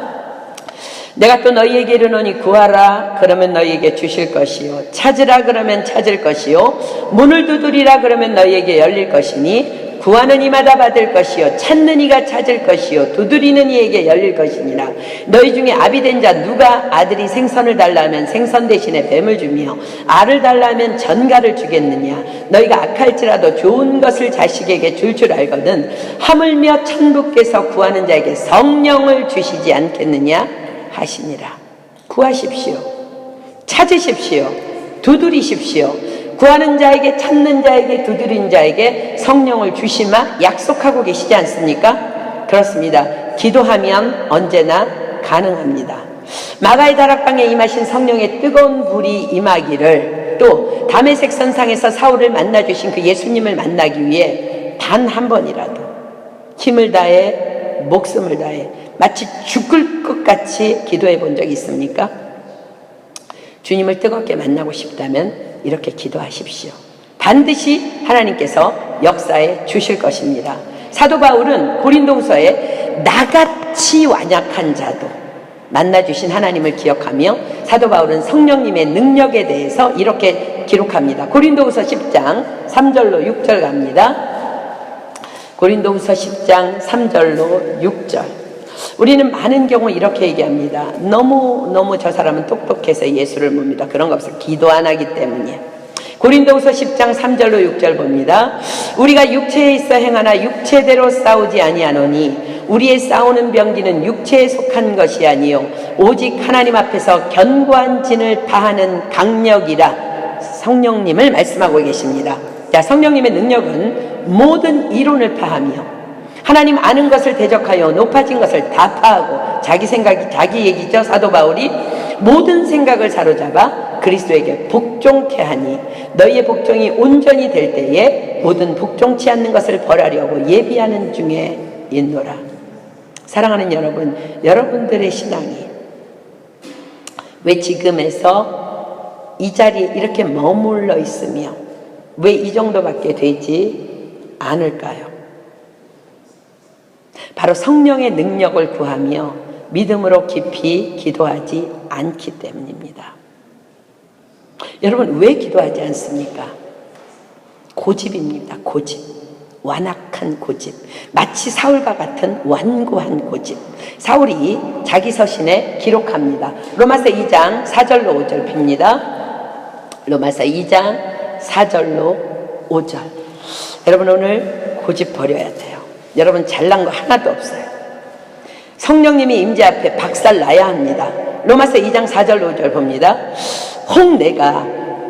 내가 또 너희에게 이르노니 구하라 그러면 너희에게 주실 것이요 찾으라 그러면 찾을 것이요 문을 두드리라 그러면 너희에게 열릴 것이니 구하는 이마다 받을 것이요 찾는 이가 찾을 것이요 두드리는 이에게 열릴 것이니라. 너희 중에 아비된 자 누가 아들이 생선을 달라 하면 생선 대신에 뱀을 주며 알을 달라 하면 전갈을 주겠느냐. 너희가 악할지라도 좋은 것을 자식에게 줄 줄 알거든 하물며 천부께서 구하는 자에게 성령을 주시지 않겠느냐 하시니라. 구하십시오. 찾으십시오. 두드리십시오. 구하는 자에게 찾는 자에게 두드린 자에게 성령을 주시마 약속하고 계시지 않습니까? 그렇습니다. 기도하면 언제나 가능합니다. 마가의 다락방에 임하신 성령의 뜨거운 불이 임하기를 또 다메섹 선상에서 사울을 만나주신 그 예수님을 만나기 위해 단 한 번이라도 힘을 다해 목숨을 다해 마치 죽을 것 같이 기도해 본 적이 있습니까? 주님을 뜨겁게 만나고 싶다면 이렇게 기도하십시오. 반드시 하나님께서 역사해 주실 것입니다. 사도 바울은 고린도후서에 나같이 완약한 자도 만나주신 하나님을 기억하며 사도 바울은 성령님의 능력에 대해서 이렇게 기록합니다. 고린도후서 10장 3절로 6절 갑니다. 고린도후서 10장 3절로 6절. 우리는 많은 경우 이렇게 얘기합니다. 너무 저 사람은 똑똑해서 예수를 봅니다. 그런 거 없어요. 기도 안 하기 때문이에요. 고린도후서 10장 3절로 6절 봅니다. 우리가 육체에 있어 행하나 육체대로 싸우지 아니하노니 우리의 싸우는 병기는 육체에 속한 것이 아니요 오직 하나님 앞에서 견고한 진을 파하는 강력이라. 성령님을 말씀하고 계십니다. 자, 성령님의 능력은 모든 이론을 파하며 하나님 아는 것을 대적하여 높아진 것을 다 파하고 자기 생각이 자기 얘기죠. 사도 바울이 모든 생각을 사로잡아 그리스도에게 복종케 하니 너희의 복종이 온전히 될 때에 모든 복종치 않는 것을 벌하려고 예비하는 중에 있노라. 사랑하는 여러분, 여러분들의 신앙이 왜 지금에서 이 자리에 이렇게 머물러 있으며 왜 이 정도밖에 되지 않을까요? 바로 성령의 능력을 구하며 믿음으로 깊이 기도하지 않기 때문입니다. 여러분, 왜 기도하지 않습니까? 고집입니다. 고집. 완악한 고집. 마치 사울과 같은 완고한 고집. 사울이 자기 서신에 기록합니다. 로마서 2장 4절로 5절 핍니다. 로마서 2장 4절로 5절. 여러분, 오늘 고집 버려야 돼요. 여러분, 잘난 거 하나도 없어요. 성령님이 임재 앞에 박살나야 합니다. 로마서 2장 4절 5절 봅니다. 혹 내가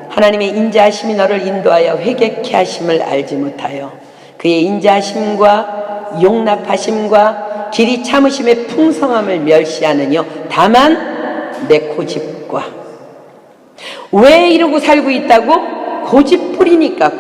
하나님의 인자하심이 너를 인도하여 회개케 하심을 알지 못하여 그의 인자하심과 용납하심과 길이 참으심의 풍성함을 멸시하느뇨 다만 내 고집과. 왜 이러고 살고 있다고? 고집부리니까.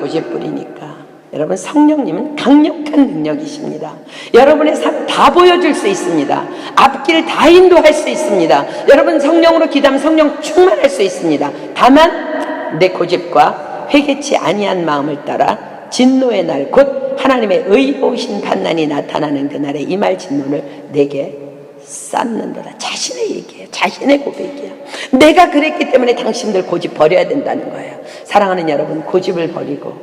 여러분, 성령님은 강력한 능력이십니다. 여러분의 삶 다 보여줄 수 있습니다. 앞길 다 인도할 수 있습니다. 여러분, 성령으로 기도하면 성령 충만할 수 있습니다. 다만 내 고집과 회개치 아니한 마음을 따라 진노의 날 곧 하나님의 의로우신 판단이 나타나는 그날에 임할 진노를 내게 쌓는도다. 자신의 얘기예요. 자신의 고백이에요. 내가 그랬기 때문에 당신들 고집 버려야 된다는 거예요. 사랑하는 여러분, 고집을 버리고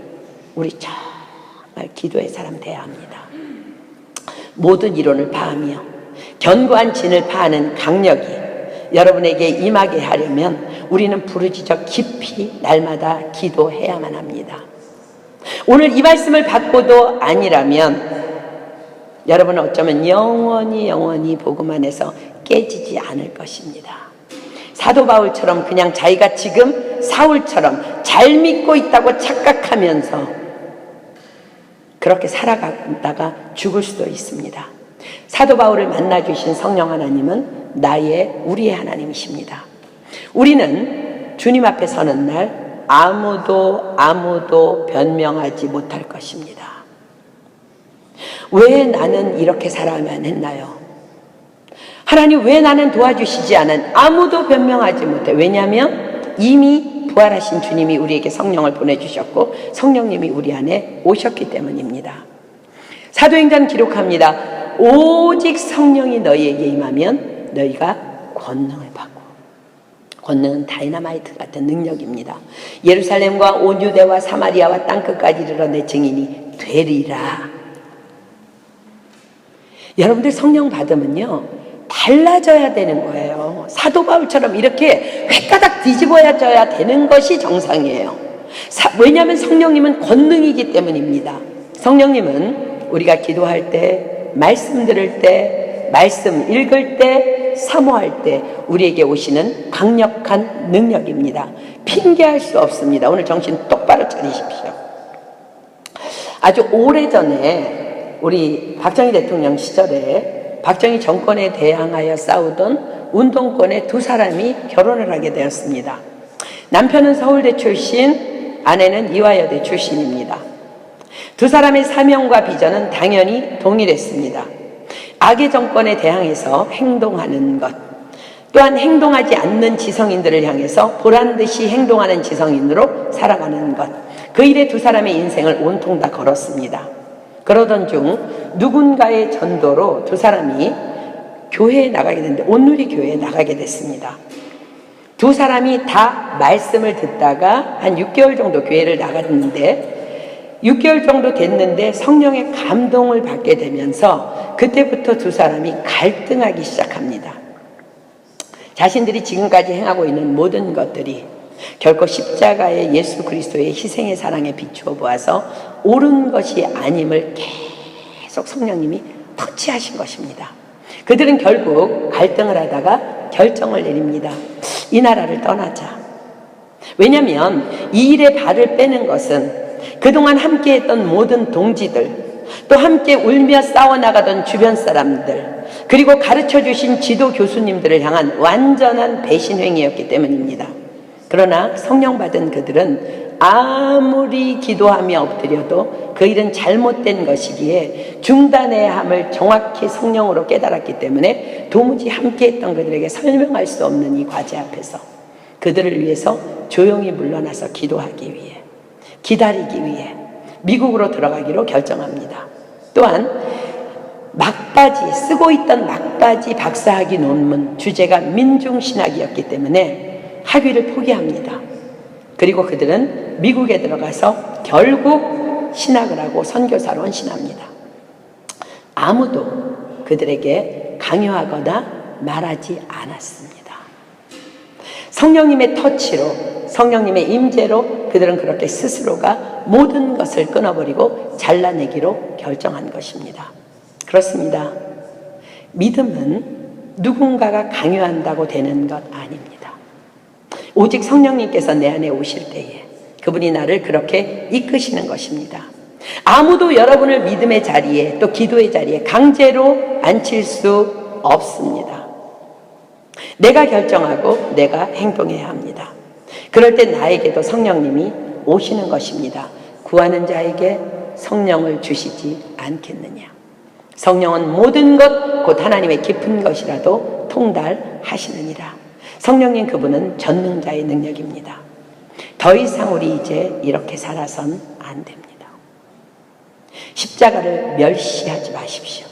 우리 정말 기도의 사람 돼야 합니다. 모든 이론을 파하며 견고한 진을 파하는 강력이 여러분에게 임하게 하려면 우리는 부르짖어 깊이 날마다 기도해야만 합니다. 오늘 이 말씀을 받고도 아니라면 여러분은 어쩌면 영원히 복음 안에서 깨지지 않을 것입니다. 사도 바울처럼 그냥 자기가 지금 사울처럼 잘 믿고 있다고 착각하면서 그렇게 살아가다가 죽을 수도 있습니다. 사도 바울을 만나주신 성령 하나님은 우리의 하나님이십니다. 우리는 주님 앞에 서는 날 아무도 변명하지 못할 것입니다. 왜 나는 이렇게 살아야만 했나요? 하나님 왜 나는 도와주시지 않은? 아무도 변명하지 못해. 왜냐하면 이미 부활하신 주님이 우리에게 성령을 보내주셨고 성령님이 우리 안에 오셨기 때문입니다. 사도행전 기록합니다. 오직 성령이 너희에게 임하면 너희가 권능을 받고, 권능은 다이너마이트 같은 능력입니다. 예루살렘과 온 유대와 사마리아와 땅끝까지 이르러 내 증인이 되리라. 여러분들 성령 받으면요 달라져야 되는 거예요. 사도 바울처럼 이렇게 획가닥 뒤집어져야 되는 것이 정상이에요. 왜냐하면 성령님은 권능이기 때문입니다. 성령님은 우리가 기도할 때, 말씀 들을 때, 말씀 읽을 때, 사모할 때 우리에게 오시는 강력한 능력입니다. 핑계할 수 없습니다. 오늘 정신 똑바로 차리십시오. 아주 오래전에 우리 박정희 대통령 시절에 박정희 정권에 대항하여 싸우던 운동권의 두 사람이 결혼을 하게 되었습니다. 남편은 서울대 출신, 아내는 이화여대 출신입니다. 두 사람의 사명과 비전은 당연히 동일했습니다. 악의 정권에 대항해서 행동하는 것, 또한 행동하지 않는 지성인들을 향해서 보란듯이 행동하는 지성인으로 살아가는 것, 그 일에 두 사람의 인생을 온통 다 걸었습니다. 그러던 중 누군가의 전도로 두 사람이 교회에 나가게 됐는데, 온누리 교회에 나가게 됐습니다. 두 사람이 다 말씀을 듣다가 한 6개월 정도 교회를 나갔는데, 6개월 정도 됐는데 성령의 감동을 받게 되면서 그때부터 두 사람이 갈등하기 시작합니다. 자신들이 지금까지 행하고 있는 모든 것들이 결코 십자가의 예수 그리스도의 희생의 사랑에 비추어 보아서 옳은 것이 아님을 계속 성령님이 터치하신 것입니다. 그들은 결국 갈등을 하다가 결정을 내립니다. 이 나라를 떠나자. 왜냐하면 이 일에 발을 빼는 것은 그동안 함께했던 모든 동지들, 또 함께 울며 싸워나가던 주변 사람들, 그리고 가르쳐주신 지도 교수님들을 향한 완전한 배신행위였기 때문입니다. 그러나 성령 받은 그들은 아무리 기도하며 엎드려도 그 일은 잘못된 것이기에 중단해야 함을 정확히 성령으로 깨달았기 때문에 도무지 함께했던 그들에게 설명할 수 없는 이 과제 앞에서 그들을 위해서 조용히 물러나서 기도하기 위해, 기다리기 위해 미국으로 들어가기로 결정합니다. 또한 쓰고 있던 막바지 박사학위 논문 주제가 민중신학이었기 때문에 학위를 포기합니다. 그리고 그들은 미국에 들어가서 결국 신학을 하고 선교사로 헌신합니다. 아무도 그들에게 강요하거나 말하지 않았습니다. 성령님의 터치로, 성령님의 임재로 그들은 그렇게 스스로가 모든 것을 끊어버리고 잘라내기로 결정한 것입니다. 그렇습니다. 믿음은 누군가가 강요한다고 되는 것 아닙니다. 오직 성령님께서 내 안에 오실 때에 그분이 나를 그렇게 이끄시는 것입니다. 아무도 여러분을 믿음의 자리에, 또 기도의 자리에 강제로 앉힐 수 없습니다. 내가 결정하고 내가 행동해야 합니다. 그럴 때 나에게도 성령님이 오시는 것입니다. 구하는 자에게 성령을 주시지 않겠느냐. 성령은 모든 것, 곧 하나님의 깊은 것이라도 통달하시느니라. 성령님 그분은 전능자의 능력입니다. 더 이상 우리 이제 이렇게 살아선 안 됩니다. 십자가를 멸시하지 마십시오.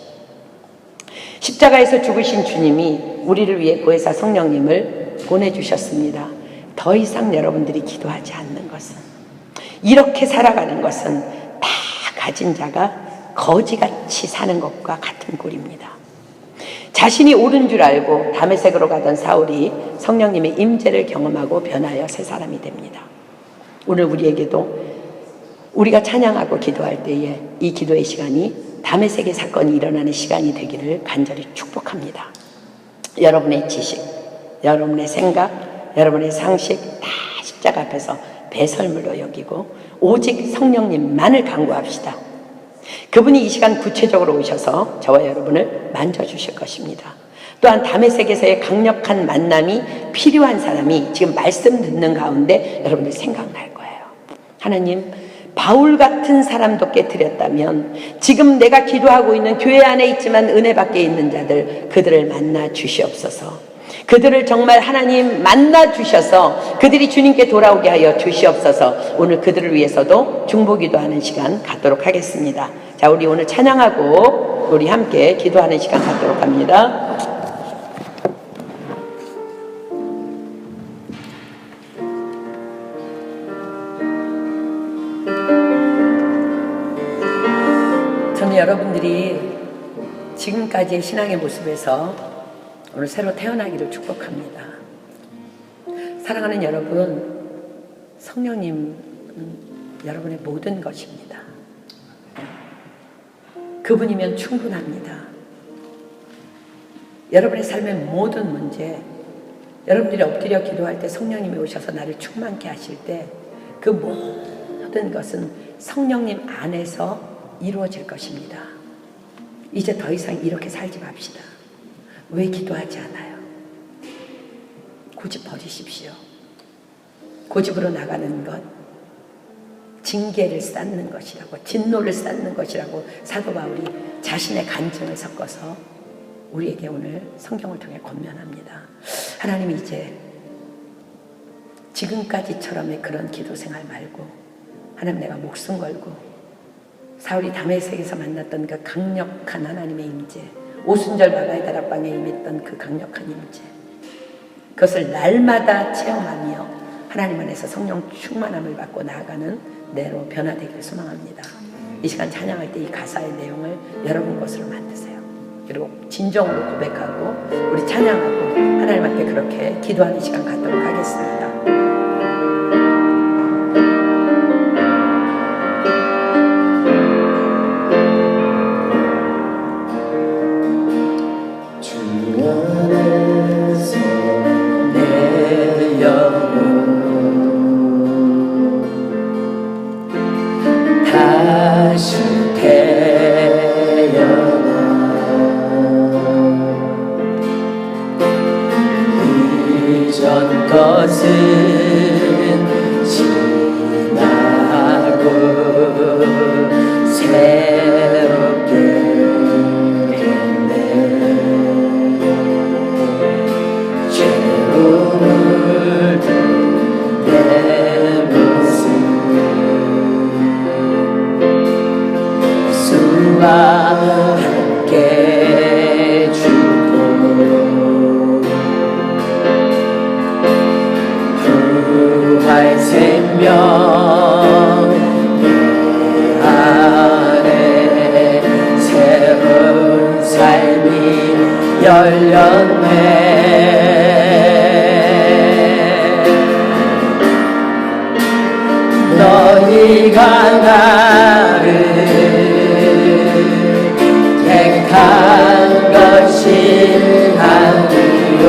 십자가에서 죽으신 주님이 우리를 위해 보혜사 성령님을 보내주셨습니다. 더 이상 여러분들이 기도하지 않는 것은, 이렇게 살아가는 것은 다 가진 자가 거지같이 사는 것과 같은 꼴입니다. 자신이 옳은 줄 알고 다메섹으로 가던 사울이 성령님의 임재를 경험하고 변하여 새 사람이 됩니다. 오늘 우리에게도 우리가 찬양하고 기도할 때에 이 기도의 시간이 다메섹의 사건이 일어나는 시간이 되기를 간절히 축복합니다. 여러분의 지식, 여러분의 생각, 여러분의 상식 다 십자가 앞에서 배설물로 여기고 오직 성령님만을 간구합시다. 그분이 이 시간 구체적으로 오셔서 저와 여러분을 만져주실 것입니다. 또한 다메섹에서의 강력한 만남이 필요한 사람이 지금 말씀 듣는 가운데 여러분들 생각날 거예요. 하나님, 바울 같은 사람도 깨뜨렸다면 지금 내가 기도하고 있는 교회 안에 있지만 은혜 밖에 있는 자들, 그들을 만나 주시옵소서. 그들을 정말 하나님 만나 주셔서 그들이 주님께 돌아오게 하여 주시옵소서. 오늘 그들을 위해서도 중보기도하는 시간 갖도록 하겠습니다. 자, 우리 오늘 찬양하고 우리 함께 기도하는 시간 갖도록 합니다. 지금까지의 신앙의 모습에서 오늘 새로 태어나기를 축복합니다. 사랑하는 여러분, 성령님은 여러분의 모든 것입니다. 그분이면 충분합니다. 여러분의 삶의 모든 문제, 여러분들이 엎드려 기도할 때 성령님이 오셔서 나를 충만케 하실 때 그 모든 것은 성령님 안에서 이루어질 것입니다. 이제 더 이상 이렇게 살지 맙시다. 왜 기도하지 않아요? 고집 버리십시오. 고집으로 나가는 것, 징계를 쌓는 것이라고, 진노를 쌓는 것이라고 사도 바울이 자신의 간증을 섞어서 우리에게 오늘 성경을 통해 권면합니다. 하나님이 이제 지금까지처럼의 그런 기도 생활 말고, 하나님 내가 목숨 걸고 사울이 다메섹에서 만났던 그 강력한 하나님의 임재, 오순절 마가의 다락방에 임했던 그 강력한 임재, 그것을 날마다 체험하며 하나님 안에서 성령 충만함을 받고 나아가는 내로 변화되기를 소망합니다. 이 시간 찬양할 때 이 가사의 내용을 여러분 것으로 만드세요. 그리고 진정으로 고백하고 우리 찬양하고 하나님 앞에 그렇게 기도하는 시간 갖도록 하겠습니다. 너희가 나를 택한 것이 아니요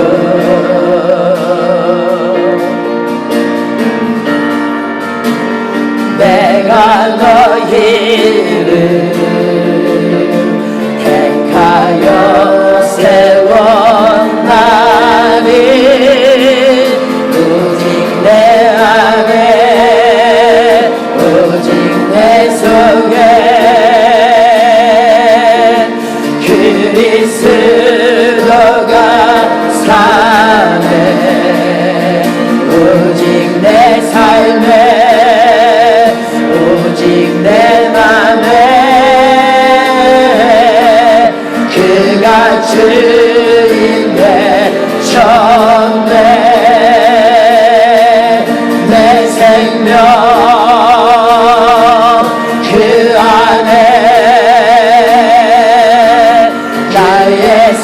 내가 너희를 택하여 세웠나니 오직 내 안에 오직 내 속에 그리스도가 사네 오직 내 삶에 오직 내 맘에 그가 주인데 졌네 내 생명 그 안에 나의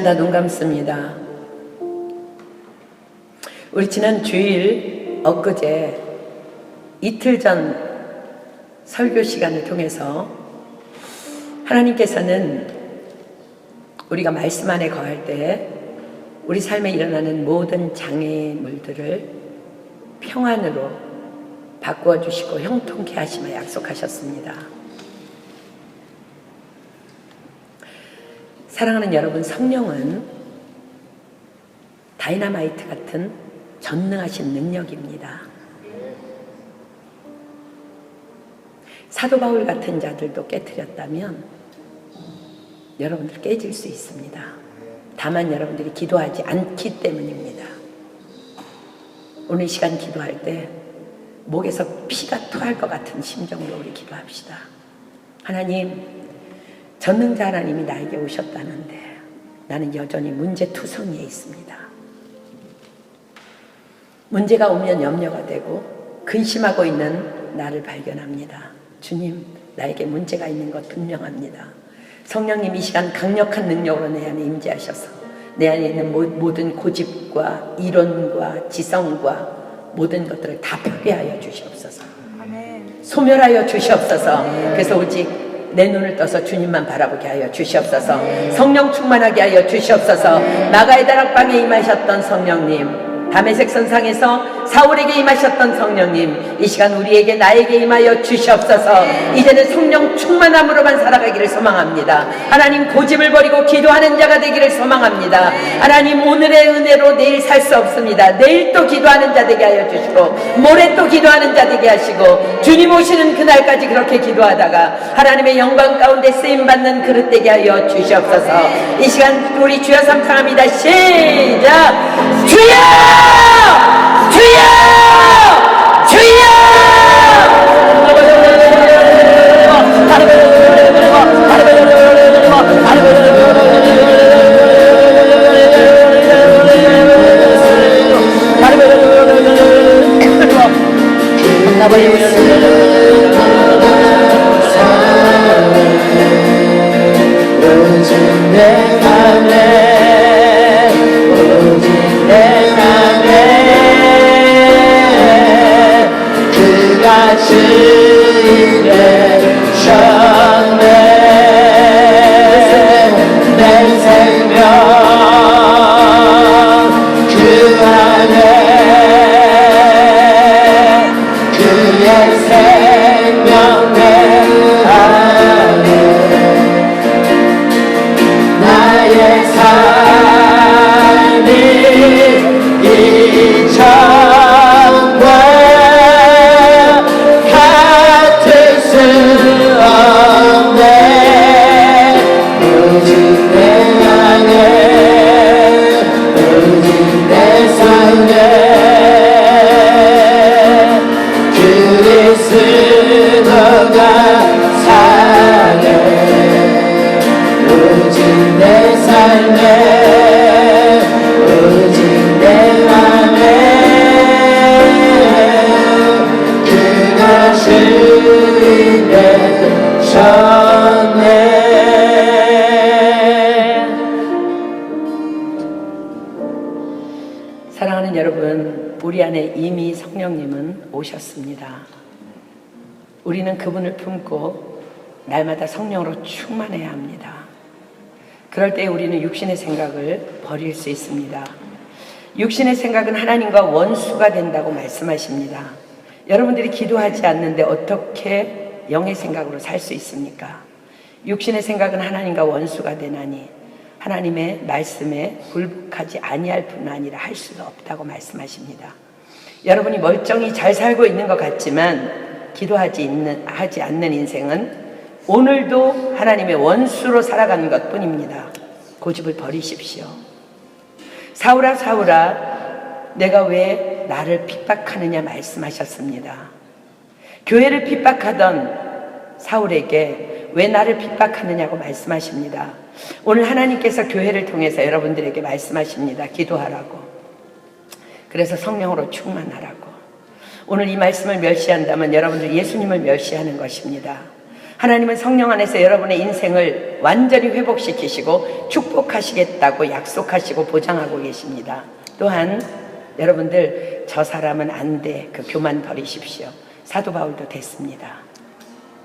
시간 다 눈 감습니다. 우리 지난 주일 엊그제 이틀 전 설교 시간을 통해서 하나님께서는 우리가 말씀 안에 거할 때 우리 삶에 일어나는 모든 장애물들을 평안으로 바꾸어 주시고 형통케 하시며 약속하셨습니다. 사랑하는 여러분, 성령은 다이너마이트 같은 전능하신 능력입니다. 사도 바울 같은 자들도 깨트렸다면 여러분들 깨질 수 있습니다. 다만 여러분들이 기도하지 않기 때문입니다. 오늘 이 시간 기도할 때 목에서 피가 토할 것 같은 심정으로 우리 기도합시다. 하나님, 전능자 하나님이 나에게 오셨다는데 나는 여전히 문제투성이에 있습니다. 문제가 오면 염려가 되고 근심하고 있는 나를 발견합니다. 주님, 나에게 문제가 있는 것 분명합니다. 성령님, 이 시간 강력한 능력으로 내 안에 임재하셔서 내 안에 있는 모든 고집과 이론과 지성과 모든 것들을 다 파괴하여 주시옵소서. 소멸하여 주시옵소서. 그래서 오직 내 눈을 떠서 주님만 바라보게 하여 주시옵소서. 성령 충만하게 하여 주시옵소서. 마가의 다락방에 임하셨던 성령님, 다메섹 선상에서 사울에게 임하셨던 성령님, 이 시간 우리에게 나에게 임하여 주시옵소서. 이제는 성령 충만함으로만 살아가기를 소망합니다. 하나님, 고집을 버리고 기도하는 자가 되기를 소망합니다. 하나님, 오늘의 은혜로 내일 살 수 없습니다. 내일 또 기도하는 자 되게 하여 주시고 모레 또 기도하는 자 되게 하시고 주님 오시는 그날까지 그렇게 기도하다가 하나님의 영광 가운데 쓰임받는 그릇 되게 하여 주시옵소서. 이 시간 우리 주여 삼창합니다. 시작! 주여! 주여! 주여! 사랑하는 여러분, 우리 안에 이미 성령님은 오셨습니다. 우리는 그분을 품고 날마다 성령으로 충만해야 합니다. 그럴 때 우리는 육신의 생각을 버릴 수 있습니다. 육신의 생각은 하나님과 원수가 된다고 말씀하십니다. 여러분들이 기도하지 않는데 어떻게 영의 생각으로 살 수 있습니까? 육신의 생각은 하나님과 원수가 되나니 하나님의 말씀에 굴복하지 아니할 뿐 아니라 할 수도 없다고 말씀하십니다. 여러분이 멀쩡히 잘 살고 있는 것 같지만 기도하지 않는 인생은 오늘도 하나님의 원수로 살아가는 것 뿐입니다. 고집을 버리십시오. 사울아 사울아, 내가 왜 나를 핍박하느냐 말씀하셨습니다. 교회를 핍박하던 사울에게 왜 나를 핍박하느냐고 말씀하십니다. 오늘 하나님께서 교회를 통해서 여러분들에게 말씀하십니다. 기도하라고. 그래서 성령으로 충만하라고. 오늘 이 말씀을 멸시한다면 여러분들 예수님을 멸시하는 것입니다. 하나님은 성령 안에서 여러분의 인생을 완전히 회복시키시고 축복하시겠다고 약속하시고 보장하고 계십니다. 또한 여러분들 저 사람은 안 돼. 그 교만 버리십시오. 사도 바울도 됐습니다.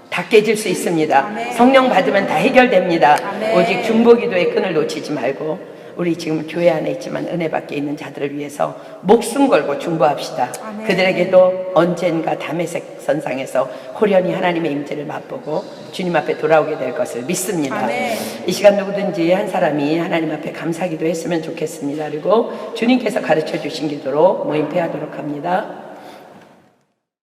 다 깨질 수 있습니다. 아멘. 성령 받으면 다 해결됩니다. 아멘. 오직 중보기도의 끈을 놓치지 말고 우리 지금 교회 안에 있지만 은혜 밖에 있는 자들을 위해서 목숨 걸고 중보합시다. 아멘. 그들에게도 언젠가 다메섹 선상에서 호련히 하나님의 임재를 맛보고 주님 앞에 돌아오게 될 것을 믿습니다. 아멘. 이 시간 누구든지 한 사람이 하나님 앞에 감사기도 했으면 좋겠습니다. 그리고 주님께서 가르쳐 주신 기도로 모임 패하도록 합니다.